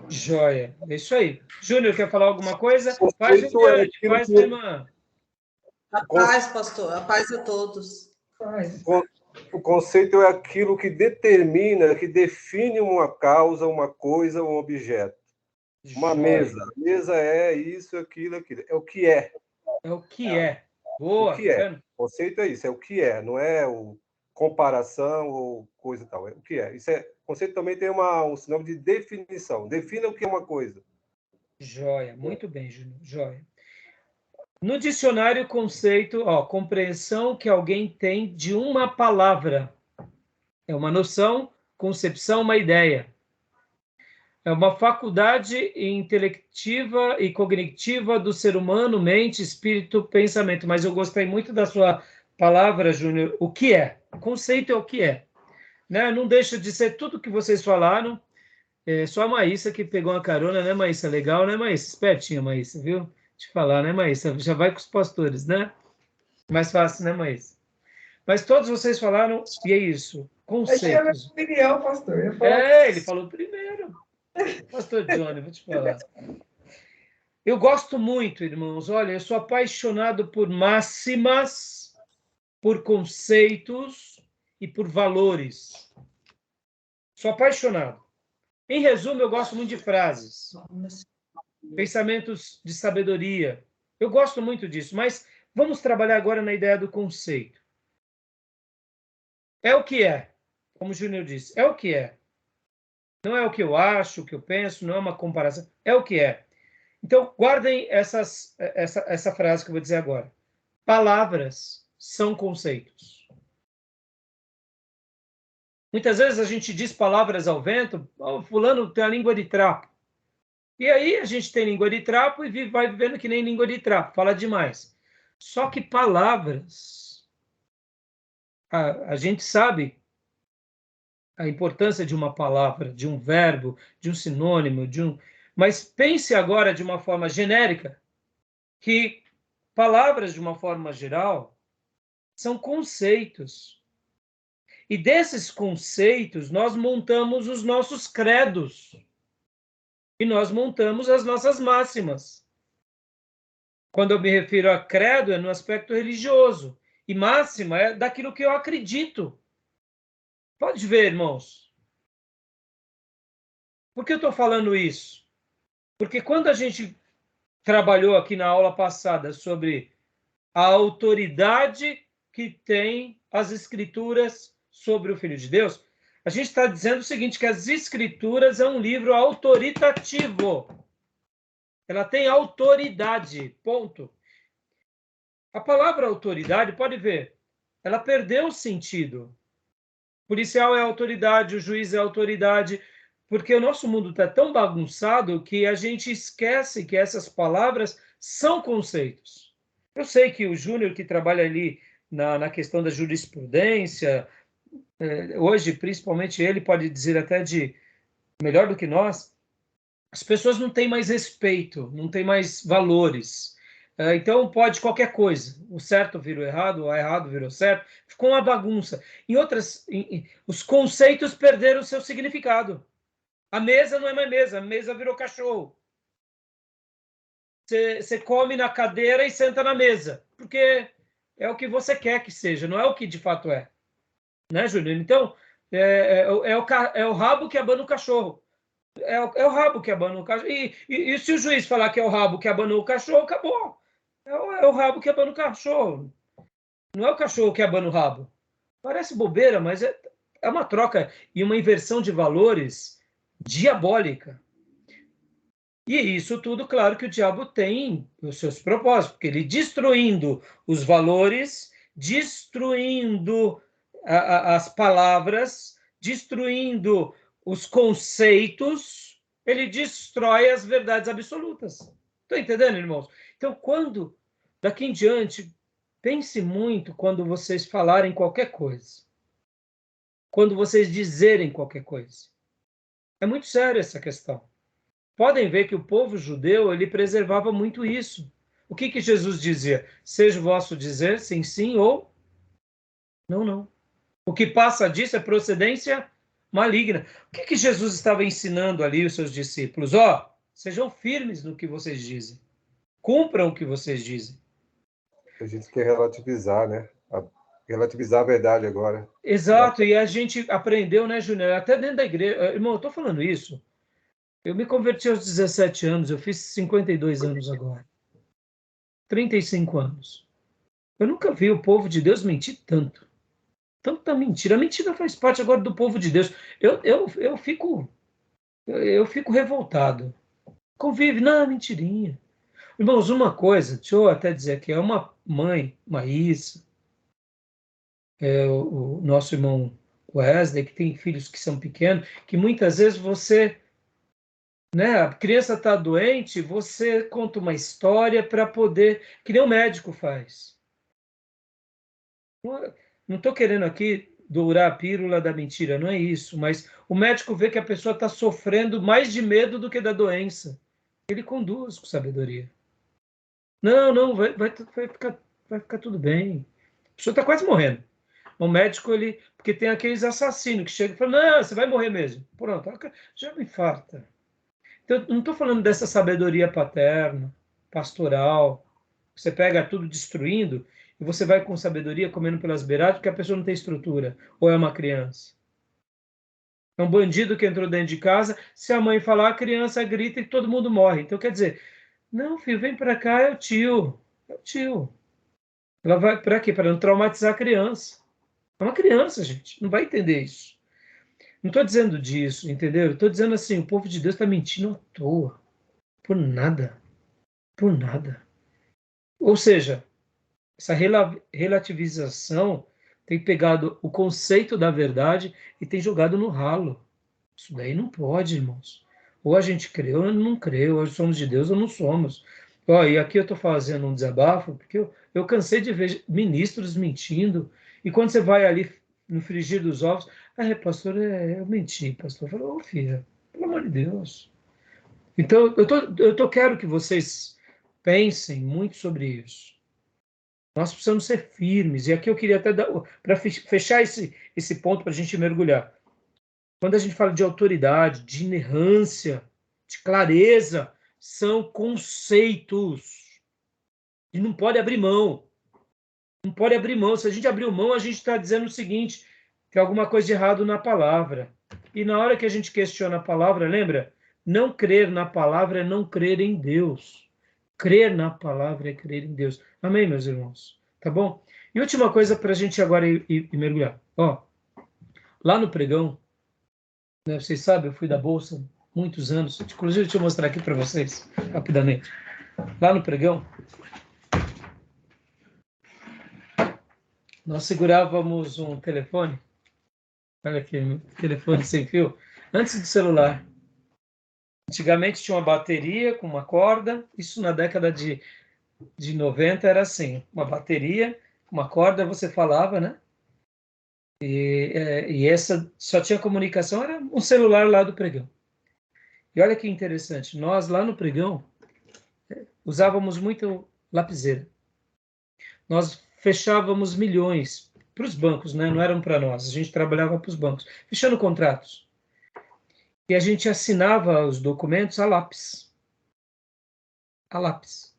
A: Joia. É isso aí. Júnior, quer falar alguma coisa? Faz o diante, faz a irmã.
E: A paz, pastor. A paz a todos.
D: O conceito é aquilo que determina, que define uma causa, uma coisa, um objeto. Uma mesa. A mesa é isso, aquilo, aquilo. É o que é.
A: É o que é. Boa.
D: O que é. O conceito é isso, é o que é. Não é o comparação ou coisa e tal. É o que é. O conceito também tem um sinônimo de definição. Defina o que é uma coisa.
A: Joia. Muito bem, Júnior. Joia. No dicionário, conceito, compreensão que alguém tem de uma palavra. É uma noção, concepção, uma ideia. É uma faculdade intelectiva e cognitiva do ser humano, mente, espírito, pensamento. Mas eu gostei muito da sua palavra, Júnior. O que é? Conceito é o que é. Né? Não deixa de ser tudo que vocês falaram. Só a Maísa que pegou uma carona, né, Maísa? Legal, né, Maísa? Espertinha, Maísa, viu? Te falar, né, Maísa? Já vai com os pastores, né? Mais fácil, né, Maísa? Mas todos vocês falaram, e é isso. Conceitos.
E: Achei a minha opinião, pastor.
A: Ele falou primeiro. Pastor Johnny, vou te falar. Eu gosto muito, irmãos. Olha, eu sou apaixonado por máximas, por conceitos e por valores. Sou apaixonado. Em resumo, eu gosto muito de frases, pensamentos de sabedoria. Eu gosto muito disso, mas vamos trabalhar agora na ideia do conceito. É o que é, como o Júnior disse, é o que é. Não é o que eu acho, o que eu penso, não é uma comparação, é o que é. Então, guardem essa frase que eu vou dizer agora. Palavras são conceitos. Muitas vezes a gente diz palavras ao vento, oh, fulano tem a língua de trapo. E aí a gente tem língua de trapo e vai vivendo que nem língua de trapo, fala demais. Só que palavras, a gente sabe a importância de uma palavra, de um verbo, de um sinônimo, mas pense agora de uma forma genérica, que palavras de uma forma geral são conceitos. E desses conceitos nós montamos os nossos credos. E nós montamos as nossas máximas. Quando eu me refiro a credo, é no aspecto religioso. E máxima é daquilo que eu acredito. Pode ver, irmãos. Por que eu estou falando isso? Porque quando a gente trabalhou aqui na aula passada sobre a autoridade que tem as Escrituras sobre o Filho de Deus, a gente está dizendo o seguinte, que as Escrituras é um livro autoritativo. Ela tem autoridade, ponto. A palavra autoridade, pode ver, ela perdeu o sentido. O policial é autoridade, o juiz é autoridade, porque o nosso mundo está tão bagunçado que a gente esquece que essas palavras são conceitos. Eu sei que o Júnior, que trabalha ali na questão da jurisprudência, hoje, principalmente ele, pode dizer até melhor do que nós, as pessoas não têm mais respeito, não têm mais valores. Então, pode qualquer coisa. O certo virou errado, o errado virou certo. Ficou uma bagunça. Os conceitos perderam o seu significado. A mesa não é mais mesa, a mesa virou cachorro. Você come na cadeira e senta na mesa, porque é o que você quer que seja, não é o que de fato é. Né, Júnior? Então, é o rabo que abana o cachorro. É o rabo que abana o cachorro. E se o juiz falar que é o rabo que abana o cachorro, acabou. É o rabo que abana o cachorro. Não é o cachorro que abana o rabo. Parece bobeira, mas é uma troca e uma inversão de valores diabólica. E isso tudo, claro que o diabo tem os seus propósitos, porque ele destruindo os valores, destruindo as palavras, destruindo os conceitos, ele destrói as verdades absolutas. Estão entendendo, irmãos? Então, daqui em diante, pense muito quando vocês falarem qualquer coisa. Quando vocês dizerem qualquer coisa. É muito sério essa questão. Podem ver que o povo judeu, ele preservava muito isso. O que Jesus dizia? Seja o vosso dizer sim, sim ou não, não. O que passa disso é procedência maligna. O que Jesus estava ensinando ali os seus discípulos? Sejam firmes no que vocês dizem. Cumpram o que vocês dizem.
D: A gente quer relativizar, né? Relativizar a verdade agora.
A: Exato, e a gente aprendeu, né, Júnior? Até dentro da igreja. Irmão, eu estou falando isso. Eu me converti aos 17 anos, eu fiz 52 anos agora. 35 anos. Eu nunca vi o povo de Deus mentir tanto. Tanta mentira. A mentira faz parte agora do povo de Deus. Eu fico revoltado. Convive, não, mentirinha. Irmãos, uma coisa, deixa eu até dizer aqui, é uma mãe, Maísa, o nosso irmão Wesley, que tem filhos que são pequenos, que muitas vezes a criança está doente, você conta uma história para poder, que nem o médico faz. Não estou querendo aqui dourar a pílula da mentira, não é isso, mas o médico vê que a pessoa está sofrendo mais de medo do que da doença. Ele conduz com sabedoria. Não, vai ficar tudo bem. A pessoa está quase morrendo. O médico, porque tem aqueles assassinos que chegam e falam, não, você vai morrer mesmo. Pronto, já me infarta. Então, eu não estou falando dessa sabedoria paterna, pastoral, você pega tudo destruindo e você vai com sabedoria comendo pelas beiradas porque a pessoa não tem estrutura, ou é uma criança. É um bandido que entrou dentro de casa, se a mãe falar, a criança grita e todo mundo morre. Então, quer dizer, não, filho, vem para cá, é o tio. É o tio. Ela vai para quê? Para não traumatizar a criança. É uma criança, gente, não vai entender isso. Não estou dizendo disso, entendeu? Estou dizendo assim, o povo de Deus está mentindo à toa. Por nada. Por nada. Ou seja, essa relativização tem pegado o conceito da verdade e tem jogado no ralo. Isso daí não pode, irmãos. Ou a gente crê ou não crê, ou somos de Deus ou não somos. Ó, e aqui eu estou fazendo um desabafo, porque eu cansei de ver ministros mentindo, e quando você vai ali no frigir dos ovos, pastor, eu menti, pastor. Eu falo, ô filha, pelo amor de Deus. Então, quero que vocês pensem muito sobre isso. Nós precisamos ser firmes, e aqui eu queria até dar, para fechar esse ponto, para a gente mergulhar. Quando a gente fala de autoridade, de inerrância, de clareza, são conceitos. E não pode abrir mão. Não pode abrir mão. Se a gente abrir mão, a gente está dizendo o seguinte, tem alguma coisa de errado na palavra. E na hora que a gente questiona a palavra, lembra? Não crer na palavra é não crer em Deus. Crer na palavra é crer em Deus. Amém, meus irmãos? Tá bom? E última coisa para a gente agora ir mergulhar. Ó, lá no pregão, né, vocês sabem, eu fui da Bolsa muitos anos. Inclusive, deixa eu mostrar aqui para vocês, rapidamente. Lá no pregão, nós segurávamos um telefone. Olha aqui, telefone sem fio. Antes do celular. Antigamente tinha uma bateria com uma corda. Isso na década de 90 era assim. Uma bateria, uma corda, você falava, né? E essa só tinha comunicação, era um celular lá do pregão. E olha que interessante, nós lá no pregão usávamos muito lapiseira. Nós fechávamos milhões para os bancos, né? Não eram para nós, a gente trabalhava para os bancos, fechando contratos. E a gente assinava os documentos a lápis. A lápis.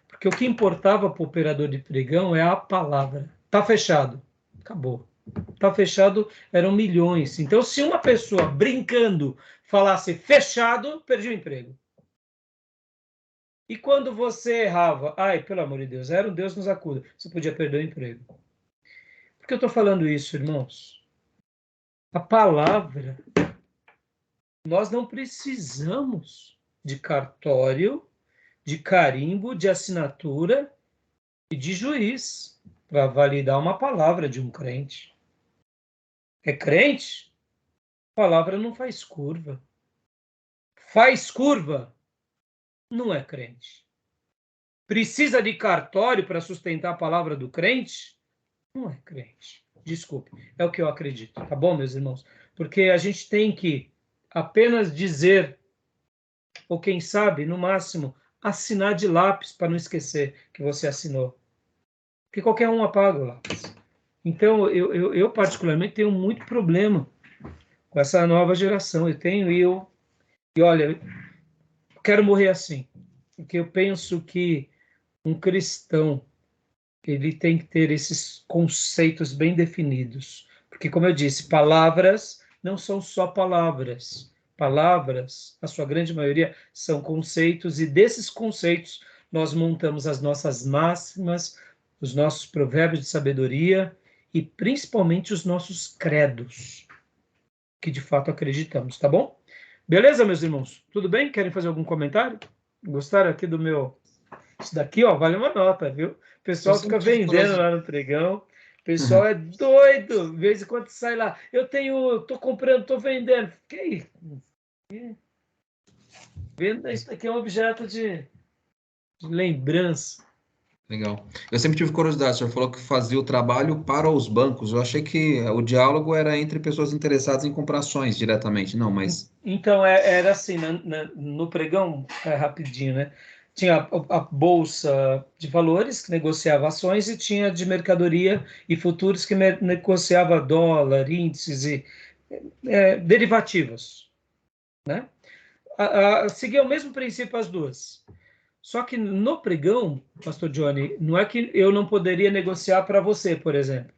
A: Porque o que importava para o operador de pregão é a palavra. Está fechado. Acabou. Está fechado, eram milhões. Então, se uma pessoa brincando falasse fechado, perdia o emprego. E quando você errava, ai, pelo amor de Deus, era um Deus nos acuda, você podia perder o emprego. Por que eu estou falando isso, irmãos? A palavra, nós não precisamos de cartório, de carimbo, de assinatura e de juiz para validar uma palavra de um crente. É crente? A palavra não faz curva. Faz curva? Não é crente. Precisa de cartório para sustentar a palavra do crente? Não é crente. Desculpe, é o que eu acredito. Tá bom, meus irmãos? Porque a gente tem que apenas dizer, ou quem sabe, no máximo, assinar de lápis para não esquecer que você assinou. Porque qualquer um apaga o lápis. Então, eu particularmente tenho muito problema com essa nova geração. E olha, eu quero morrer assim. Porque eu penso que um cristão, ele tem que ter esses conceitos bem definidos. Porque, como eu disse, palavras não são só palavras. Palavras, a sua grande maioria, são conceitos, e desses conceitos nós montamos as nossas máximas, os nossos provérbios de sabedoria e principalmente os nossos credos, que de fato acreditamos, tá bom? Beleza, meus irmãos? Tudo bem? Querem fazer algum comentário? Gostaram aqui do meu... Isso daqui, ó, vale uma nota, viu? O pessoal fica vendendo lá no pregão. O pessoal é doido. De vez em quando sai lá. Tô comprando, tô vendendo. Que aí? Venda, isso aqui é um objeto de lembrança.
B: Legal. Eu sempre tive curiosidade, o senhor falou que fazia o trabalho para os bancos. Eu achei que o diálogo era entre pessoas interessadas em comprar ações diretamente. Não, mas...
A: Então, era assim, no pregão, rapidinho, né? Tinha a Bolsa de Valores, que negociava ações, e tinha de mercadoria e futuros, que negociava dólar, índices e derivativos, né? Seguia o mesmo princípio as duas. Só que no pregão, pastor Johnny, não é que eu não poderia negociar para você, por exemplo.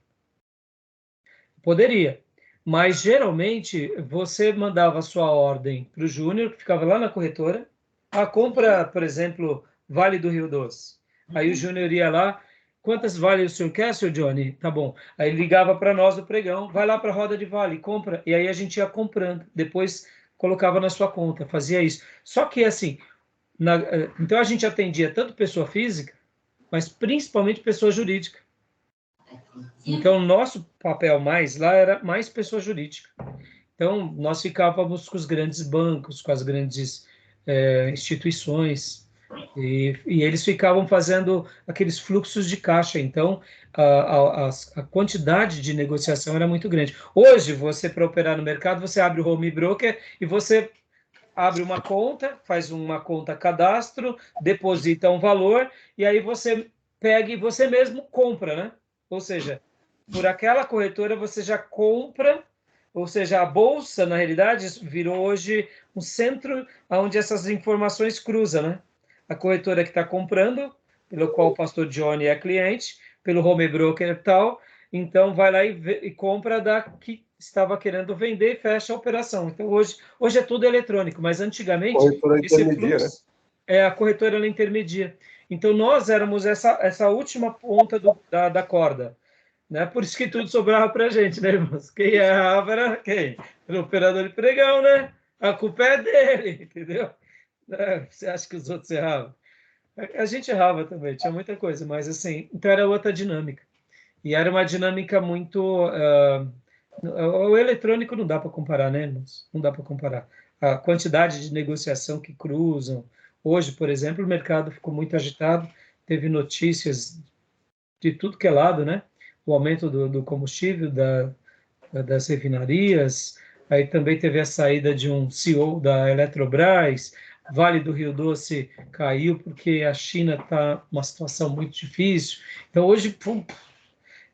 A: Poderia. Mas, geralmente, você mandava a sua ordem para o Júnior, que ficava lá na corretora. A compra, por exemplo, Vale do Rio Doce. Aí o Júnior ia lá. Quantas vale o senhor quer, senhor Johnny? Tá bom. Aí ligava para nós do pregão. Vai lá para a roda de vale, compra. E aí a gente ia comprando. Depois colocava na sua conta. Fazia isso. Só que, assim... Então a gente atendia tanto pessoa física, mas principalmente pessoa jurídica. Então, nosso papel mais lá era mais pessoa jurídica. Então, nós ficávamos com os grandes bancos, com as grandes instituições, e eles ficavam fazendo aqueles fluxos de caixa. Então, a quantidade de negociação era muito grande. Hoje, você, para operar no mercado, você abre o home broker e você abre uma conta, faz uma conta cadastro, deposita um valor, e aí você pega e você mesmo compra, né? Ou seja, por aquela corretora você já compra, ou seja, a bolsa, na realidade, virou hoje um centro onde essas informações cruzam, né? A corretora que está comprando, pelo qual o pastor Johnny é cliente, pelo home broker e tal, então vai lá e compra da que estava querendo vender e fecha a operação. Então hoje é tudo eletrônico, mas antigamente
D: Corretora
A: esse
D: intermedia,
A: fluxo, a corretora ela intermedia. Então nós éramos essa última ponta da corda, né? Por isso que tudo sobrava para a gente, né, irmãos? Quem errava era quem? Era o operador de pregão, né? A culpa é dele, entendeu? Você acha que os outros erravam? A gente errava também, tinha muita coisa, mas assim, então era outra dinâmica. E era uma dinâmica muito. O eletrônico não dá para comparar, né, irmãos? Não dá para comparar. A quantidade de negociação que cruzam. Hoje, por exemplo, o mercado ficou muito agitado, teve notícias de tudo que é lado, né? O aumento do combustível, das refinarias, aí também teve a saída de um CEO da Eletrobras, Vale do Rio Doce caiu porque a China está numa situação muito difícil. Então, hoje,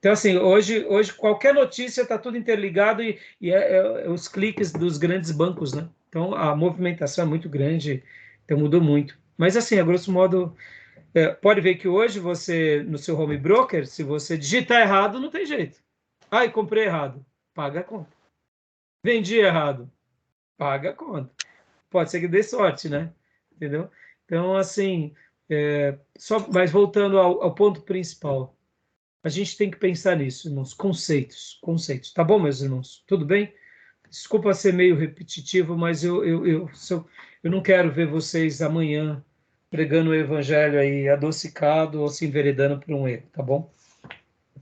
A: então, assim, hoje qualquer notícia está tudo interligado e é os cliques dos grandes bancos, né? Então, a movimentação é muito grande, então mudou muito. Mas, assim, a grosso modo, pode ver que hoje você, no seu home broker, se você digitar errado, não tem jeito. Ai, comprei errado. Paga a conta. Vendi errado. Paga a conta. Pode ser que dê sorte, né? Entendeu? Então, assim, mas voltando ao ponto principal, a gente tem que pensar nisso, irmãos. Conceitos. Tá bom, meus irmãos? Tudo bem? Desculpa ser meio repetitivo, mas eu não quero ver vocês amanhã pregando o evangelho aí adocicado ou se enveredando por um erro, tá bom?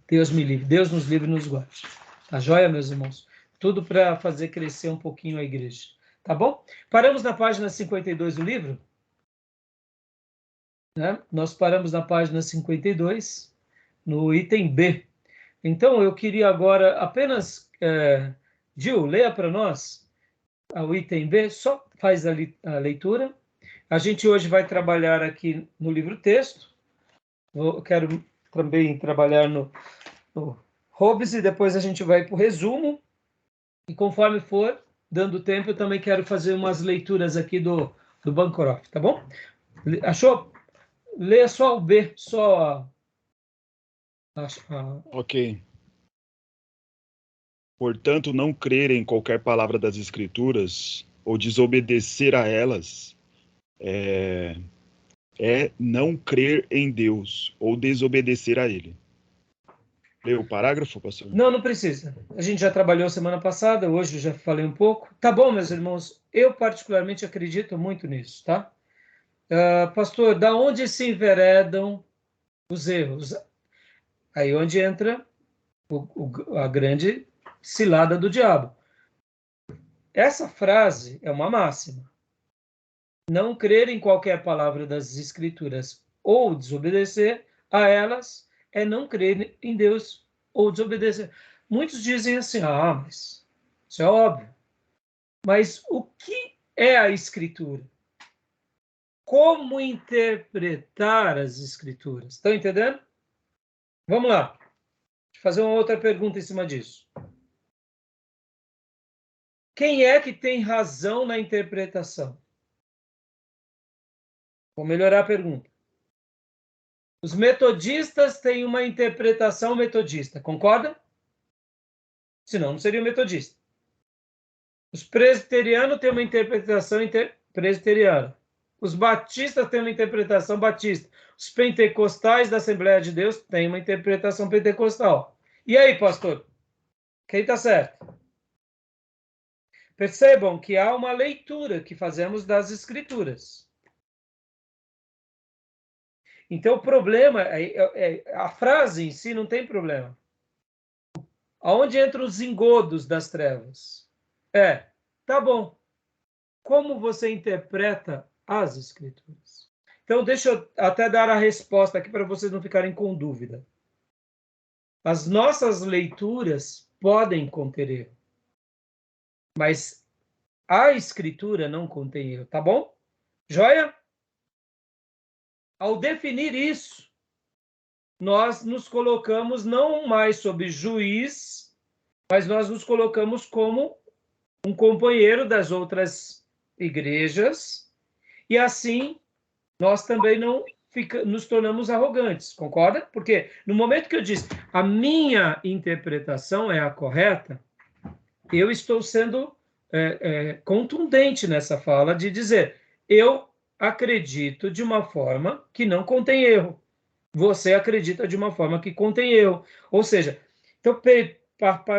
A: Deus me livre, Deus nos livre e nos guarde. Tá joia, meus irmãos? Tudo para fazer crescer um pouquinho a igreja, tá bom? Paramos na página 52 do livro, né? Nós paramos na página 52, no item B. Então, eu queria agora apenas, Gil, leia para nós o item B, só faz a leitura. A gente hoje vai trabalhar aqui no livro texto. Eu quero também trabalhar no Hobbes e depois a gente vai para o resumo. E conforme for dando tempo, eu também quero fazer umas leituras aqui do Bancroft, tá bom? Achou? Leia só o B, só
C: Ok. Portanto, não crer em qualquer palavra das Escrituras ou desobedecer a elas é não crer em Deus ou desobedecer a Ele. Leu o parágrafo, pastor?
A: Não precisa. A gente já trabalhou semana passada, hoje eu já falei um pouco. Tá bom, meus irmãos? Eu particularmente acredito muito nisso, tá? Pastor, da onde se enveredam os erros? Aí onde entra a grande cilada do diabo. Essa frase é uma máxima. Não crer em qualquer palavra das Escrituras ou desobedecer a elas é não crer em Deus ou desobedecer. Muitos dizem assim, mas isso é óbvio. Mas o que é a Escritura? Como interpretar as Escrituras? Estão entendendo? Vamos lá. Deixa eu fazer uma outra pergunta em cima disso. Quem é que tem razão na interpretação? Vou melhorar a pergunta. Os metodistas têm uma interpretação metodista, concorda? Senão não seria metodista. Os presbiterianos têm uma interpretação presbiteriana. Os batistas têm uma interpretação batista. Os pentecostais da Assembleia de Deus têm uma interpretação pentecostal. E aí, pastor? Quem está certo? Percebam que há uma leitura que fazemos das Escrituras. Então, o problema, a frase em si não tem problema. Aonde entram os engodos das trevas? Tá bom. Como você interpreta as Escrituras? Então, deixa eu até dar a resposta aqui para vocês não ficarem com dúvida. As nossas leituras podem conter erro, mas a Escritura não contém erro, tá bom? Joia? Ao definir isso, nós nos colocamos não mais sob juiz, mas nós nos colocamos como um companheiro das outras igrejas, e assim nós também não nos tornamos arrogantes, concorda? Porque no momento que eu disse a minha interpretação é a correta, eu estou sendo contundente nessa fala de dizer, eu acredito de uma forma que não contém erro. Você acredita de uma forma que contém erro. Ou seja, então,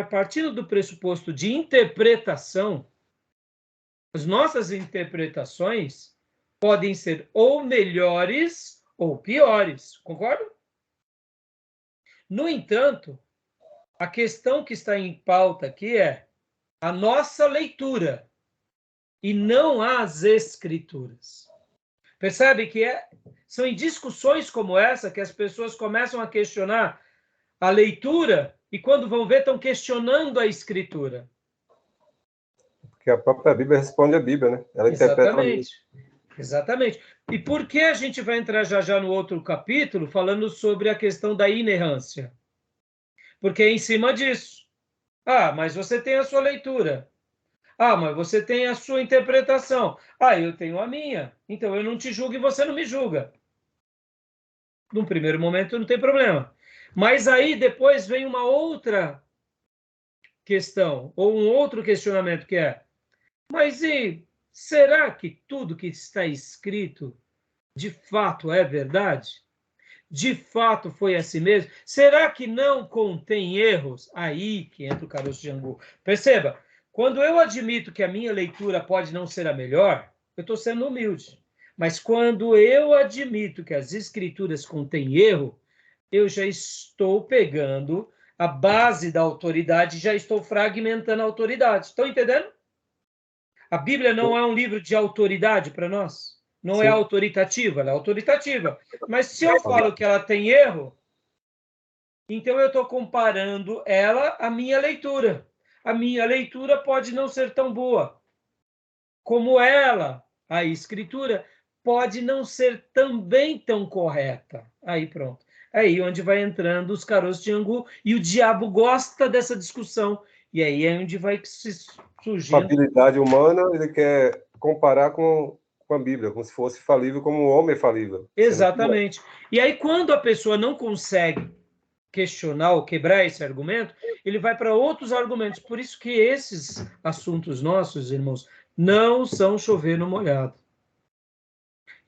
A: partindo do pressuposto de interpretação, as nossas interpretações podem ser ou melhores ou piores, concorda? No entanto, a questão que está em pauta aqui é a nossa leitura e não as Escrituras. Percebe que são em discussões como essa que as pessoas começam a questionar a leitura e quando vão ver estão questionando a Escritura.
D: Porque a própria Bíblia responde a Bíblia, né? Ela interpreta a Bíblia.
A: Exatamente. E por que a gente vai entrar já no outro capítulo falando sobre a questão da inerrância? Porque é em cima disso. Mas você tem a sua leitura. Mas você tem a sua interpretação. Eu tenho a minha. Então eu não te julgo e você não me julga. Num primeiro momento não tem problema. Mas aí depois vem uma outra questão, ou um outro questionamento que é, mas será que tudo que está escrito de fato é verdade? De fato foi assim mesmo? Será que não contém erros? Aí que entra o caroço de angu. Perceba, quando eu admito que a minha leitura pode não ser a melhor, eu estou sendo humilde. Mas quando eu admito que as Escrituras contêm erro, eu já estou pegando a base da autoridade, já estou fragmentando a autoridade. Estão entendendo? A Bíblia não é um livro de autoridade para nós. Não é autoritativa, ela é autoritativa. Mas se eu falo que ela tem erro, então eu estou comparando ela à minha leitura. A minha leitura pode não ser tão boa como ela, a Escritura, pode não ser também tão correta. Aí pronto. Aí onde vai entrando os caroços de angu e o diabo gosta dessa discussão. E aí é onde vai se surgindo.
D: A habilidade humana, ele quer comparar com a Bíblia, como se fosse falível, como um homem é falível.
A: Exatamente. E aí quando a pessoa não consegue questionar ou quebrar esse argumento, ele vai para outros argumentos. Por isso que esses assuntos nossos, irmãos, não são chover no molhado.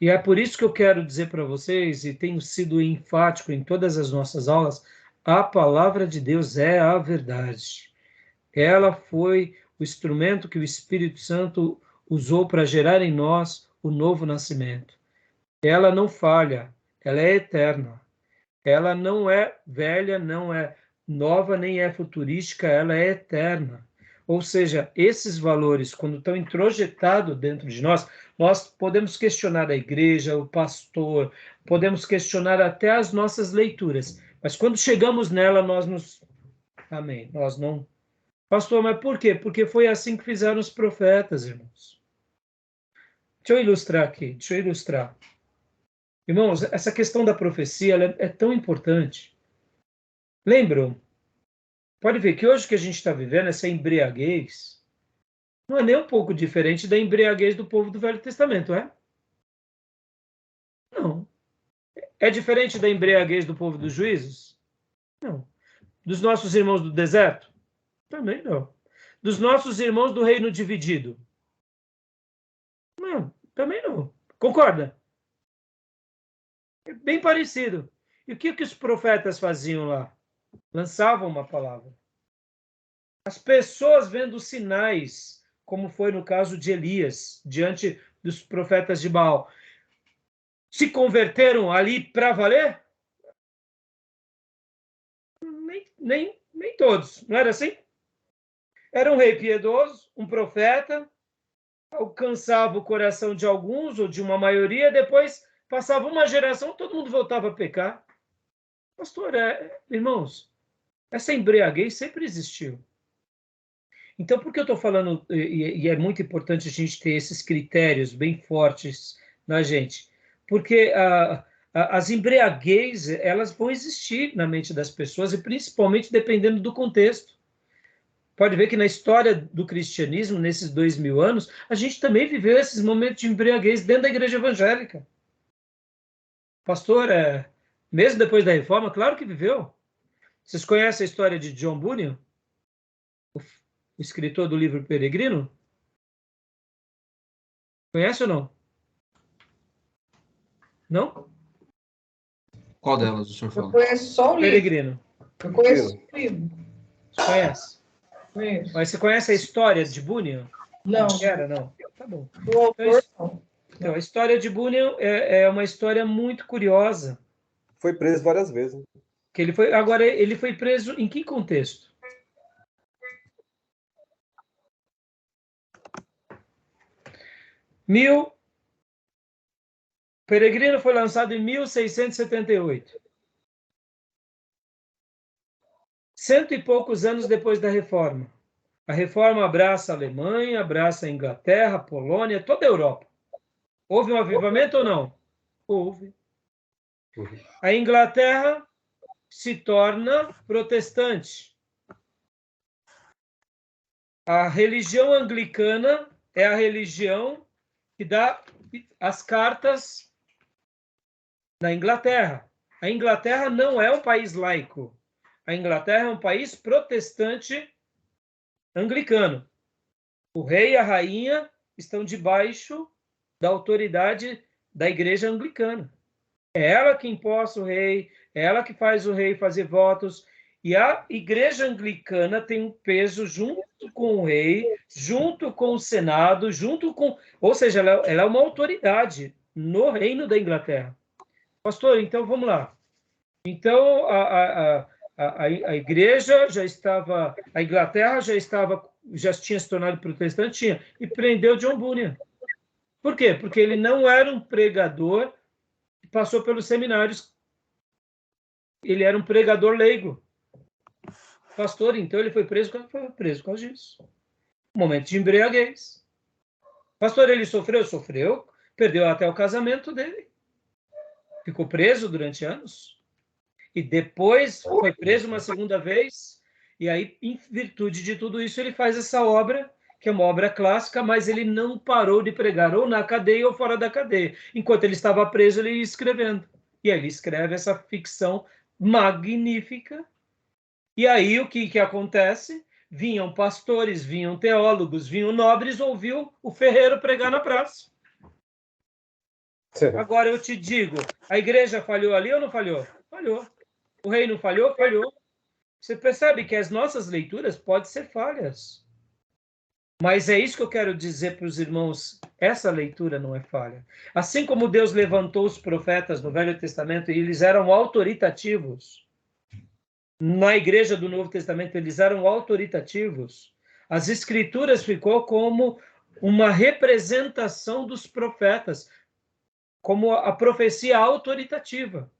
A: E é por isso que eu quero dizer para vocês, e tenho sido enfático em todas as nossas aulas, a palavra de Deus é a verdade. Ela foi o instrumento que o Espírito Santo usou para gerar em nós o novo nascimento. Ela não falha, ela é eterna. Ela não é velha, não é nova, nem é futurística, ela é eterna. Ou seja, esses valores, quando estão introjetados dentro de nós podemos questionar a igreja, o pastor, podemos questionar até as nossas leituras. Mas quando chegamos nela, Amém. Nós não... Pastor, mas por quê? Porque foi assim que fizeram os profetas, irmãos. Deixa eu ilustrar aqui, Irmãos, essa questão da profecia ela é tão importante. Lembram? Pode ver que hoje que a gente está vivendo, essa embriaguez, não é nem um pouco diferente da embriaguez do povo do Velho Testamento, é? Não. É diferente da embriaguez do povo dos juízes? Não. Dos nossos irmãos do deserto? Também não. Dos nossos irmãos do reino dividido? Não, também não. Concorda? É bem parecido. E o que os profetas faziam lá? Lançavam uma palavra. As pessoas vendo sinais, como foi no caso de Elias, diante dos profetas de Baal, se converteram ali para valer? Nem todos, não era assim? Era um rei piedoso, um profeta, alcançava o coração de alguns ou de uma maioria, depois passava uma geração, todo mundo voltava a pecar. Pastor, irmãos, essa embriaguez sempre existiu. Então, por que eu estou falando, e é muito importante a gente ter esses critérios bem fortes na gente? Porque as embriaguez, elas vão existir na mente das pessoas, e principalmente dependendo do contexto. Pode ver que na história do cristianismo, nesses 2000 anos, a gente também viveu esses momentos de embriaguez dentro da igreja evangélica. Pastor, mesmo depois da reforma, claro que viveu. Vocês conhecem a história de John Bunyan? O escritor do livro Peregrino? Conhece ou não? Não?
B: Qual delas o senhor
E: Eu
B: fala?
E: conheço só o livro.
A: Peregrino.
E: Eu conheço o livro.
A: Você conhece?
E: Conheço.
A: Mas você conhece a história de Bunyan?
E: Não.
A: Era, não. Tá bom.
E: O autor, não.
A: Então, a história de Bunyan é uma história muito curiosa.
D: Foi preso várias vezes.
A: Que ele foi preso em que contexto? Peregrino foi lançado em 1678. 100 e poucos anos depois da Reforma. A Reforma abraça a Alemanha, abraça a Inglaterra, a Polônia, toda a Europa. Houve um avivamento ou não? Houve. A Inglaterra se torna protestante. A religião anglicana é a religião que dá as cartas na Inglaterra. A Inglaterra não é um país laico. A Inglaterra é um país protestante anglicano. O rei e a rainha estão debaixo da autoridade da igreja anglicana. É ela que imposta o rei, é ela que faz o rei fazer votos, e a igreja anglicana tem um peso junto com o rei, junto com o Senado, ou seja, ela é uma autoridade no reino da Inglaterra. Pastor, então vamos lá. Então, a igreja já estava, a Inglaterra já tinha se tornado protestante, e prendeu John Bunyan. Por quê? Porque ele não era um pregador que passou pelos seminários. Ele era um pregador leigo. Pastor, então ele foi preso por causa disso. Momento de embriaguez. Pastor, ele sofreu, perdeu até o casamento dele. Ficou preso durante anos. E depois foi preso uma segunda vez. E aí, em virtude de tudo isso, ele faz essa obra, que é uma obra clássica, mas ele não parou de pregar, ou na cadeia ou fora da cadeia. Enquanto ele estava preso, ele ia escrevendo. E aí ele escreve essa ficção magnífica. E aí o que acontece? Vinham pastores, vinham teólogos, vinham nobres, ouviu o ferreiro pregar na praça. Agora eu te digo, a igreja falhou ali ou não falhou? Falhou. O rei não falhou? Falhou. Você percebe que as nossas leituras podem ser falhas. Mas é isso que eu quero dizer para os irmãos, essa leitura não é falha. Assim como Deus levantou os profetas no Velho Testamento e eles eram autoritativos, na igreja do Novo Testamento eles eram autoritativos, as Escrituras ficou como uma representação dos profetas, como a profecia autoritativa.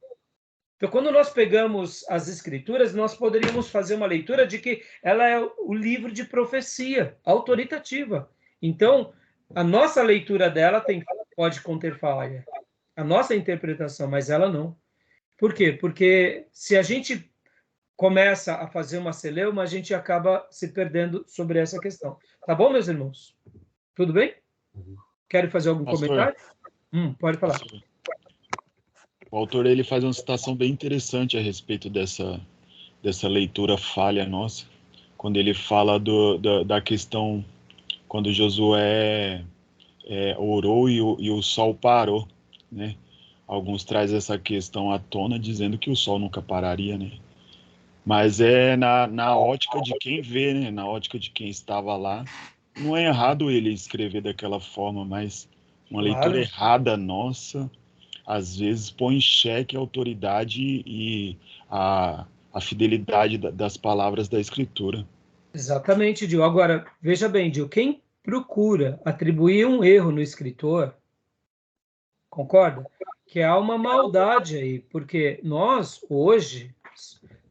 A: Então, quando nós pegamos as Escrituras, nós poderíamos fazer uma leitura de que ela é o livro de profecia autoritativa. Então, a nossa leitura dela pode conter falha. A nossa interpretação, mas ela não. Por quê? Porque se a gente começa a fazer uma celeuma, a gente acaba se perdendo sobre essa questão. Tá bom, meus irmãos? Tudo bem? Querem fazer algum comentário? Pode falar.
C: Pastor. O autor ele faz uma citação bem interessante a respeito dessa leitura falha nossa, quando ele fala da questão quando Josué orou e o sol parou, né? Alguns trazem essa questão à tona, dizendo que o sol nunca pararia, né? Mas é na ótica de quem vê, né? Na ótica de quem estava lá. Não é errado ele escrever daquela forma, mas uma leitura errada nossa, às vezes põe em xeque a autoridade e a a fidelidade das palavras da Escritura.
A: Exatamente, Dio. Agora, veja bem, Dio, quem procura atribuir um erro no escritor, concorda? Que há uma maldade aí, porque nós, hoje,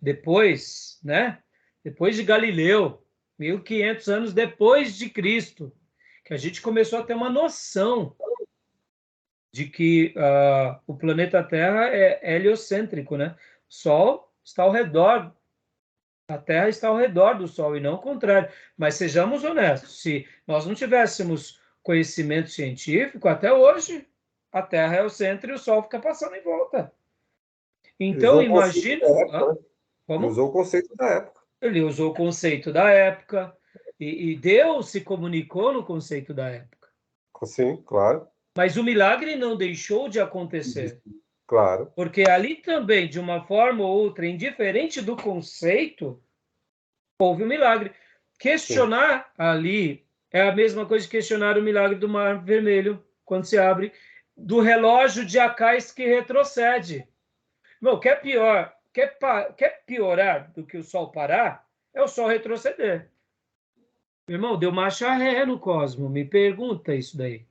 A: depois, né? Depois de Galileu, 1500 anos depois de Cristo, que a gente começou a ter uma noção de que o planeta Terra é heliocêntrico, né? O Sol está ao redor, a Terra está ao redor do Sol e não o contrário. Mas sejamos honestos, se nós não tivéssemos conhecimento científico, até hoje a Terra é o centro e o Sol fica passando em volta. Então, imagina...
D: Ele usou o conceito da época.
A: Ele usou o conceito da época e Deus se comunicou no conceito da época.
D: Sim, claro.
A: Mas o milagre não deixou de acontecer.
D: Claro.
A: Porque ali também, de uma forma ou outra, indiferente do conceito, houve um milagre. Questionar ali é a mesma coisa de questionar o milagre do Mar Vermelho, quando se abre, do relógio de Acais que retrocede. Não, quer piorar do que o Sol parar? É o Sol retroceder. Meu irmão, deu marcha ré no cosmos. Me pergunta isso daí.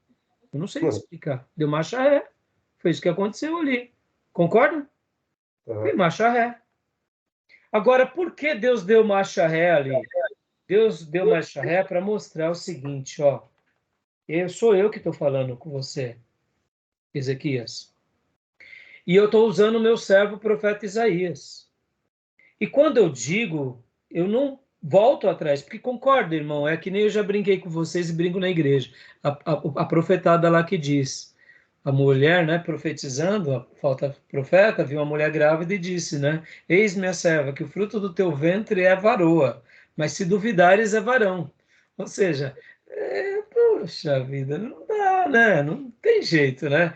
A: Eu não sei explicar. Deu marcha ré. Foi isso que aconteceu ali. Concorda? Foi marcha ré. Agora, por que Deus deu marcha ré ali? Deus deu marcha ré para mostrar o seguinte, ó. Sou eu que estou falando com você, Ezequias. E eu estou usando o meu servo, o profeta Isaías. E quando eu digo, eu não volto atrás, porque concorda, irmão, é que nem eu já brinquei com vocês e brinco na igreja. A profetada lá que diz, a mulher, né, profetizando, falta profeta, viu uma mulher grávida e disse, né, eis minha serva, que o fruto do teu ventre é varoa, mas se duvidares é varão. Ou seja, poxa vida, não dá, né, não tem jeito, né?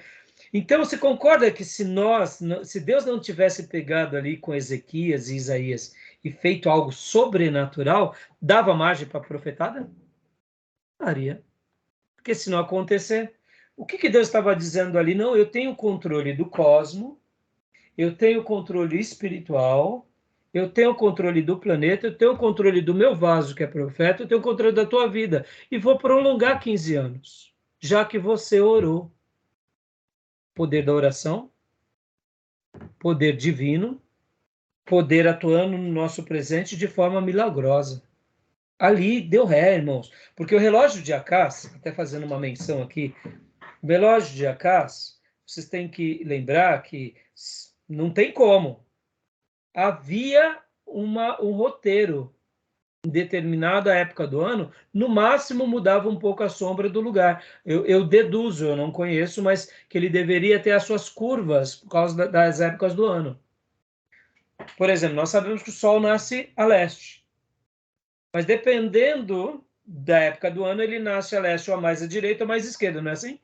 A: Então, você concorda que se Deus não tivesse pegado ali com Ezequias e Isaías e feito algo sobrenatural, dava margem para a profetada? Daria. Porque se não acontecer, o que Deus estava dizendo ali? Não, eu tenho controle do cosmos, eu tenho controle espiritual, eu tenho controle do planeta, eu tenho controle do meu vaso, que é profeta, eu tenho controle da tua vida. E vou prolongar 15 anos, já que você orou. Poder da oração, poder divino, poder atuando no nosso presente de forma milagrosa. Ali deu ré, irmãos, porque o relógio de Acás, até fazendo uma menção aqui, o relógio de Acás, vocês têm que lembrar que não tem como. Havia um roteiro em determinada época do ano, no máximo mudava um pouco a sombra do lugar. Eu deduzo, eu não conheço, mas que ele deveria ter as suas curvas por causa das épocas do ano. Por exemplo, nós sabemos que o Sol nasce a leste, mas dependendo da época do ano, ele nasce a leste ou a mais à direita ou mais à esquerda, não é assim?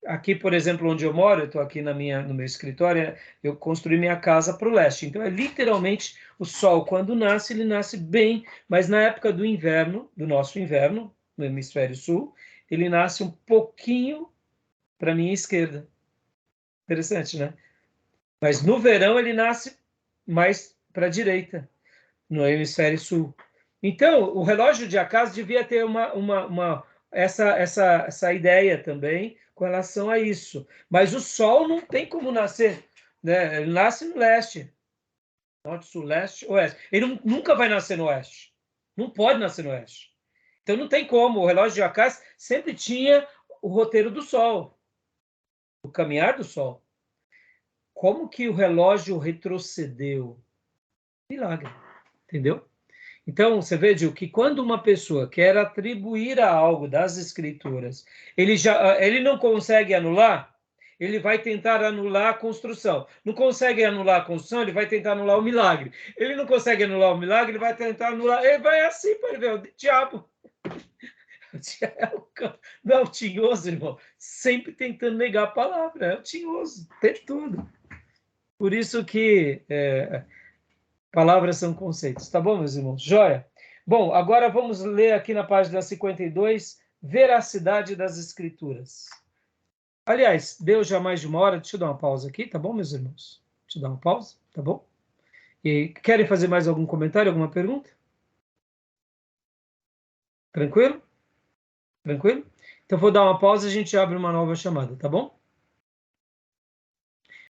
A: Aqui, por exemplo, onde eu moro, eu estou aqui no meu escritório, eu construí minha casa para o leste. Então, é literalmente o Sol, quando nasce, ele nasce bem, mas na época do inverno, do nosso inverno, no hemisfério sul, ele nasce um pouquinho para a minha esquerda. Interessante, né? Mas no verão, ele nasce mais para a direita, no hemisfério sul. Então, o relógio de Acás devia ter essa ideia também com relação a isso. Mas o Sol não tem como nascer, né? Ele nasce no leste. Norte, sul, leste, oeste. Ele nunca vai nascer no oeste. Não pode nascer no oeste. Então não tem como. O relógio de Acás sempre tinha o roteiro do Sol, o caminhar do Sol. Como que o relógio retrocedeu? Milagre. Entendeu? Então, você vê, Gil, que quando uma pessoa quer atribuir a algo das Escrituras, ele não consegue anular, ele vai tentar anular a construção. Não consegue anular a construção, ele vai tentar anular o milagre. Ele não consegue anular o milagre, ele vai tentar anular... Ele vai assim para ver o diabo. Não é o tinhoso, irmão. Sempre tentando negar a palavra. É o tinhoso, tem tudo. Por isso que... palavras são conceitos. Tá bom, meus irmãos? Joia? Bom, agora vamos ler aqui na página 52, veracidade das Escrituras. Aliás, deu já mais de uma hora, deixa eu dar uma pausa aqui, tá bom, meus irmãos? Deixa eu dar uma pausa, tá bom? E querem fazer mais algum comentário, alguma pergunta? Tranquilo? Tranquilo? Então vou dar uma pausa e a gente abre uma nova chamada, tá bom?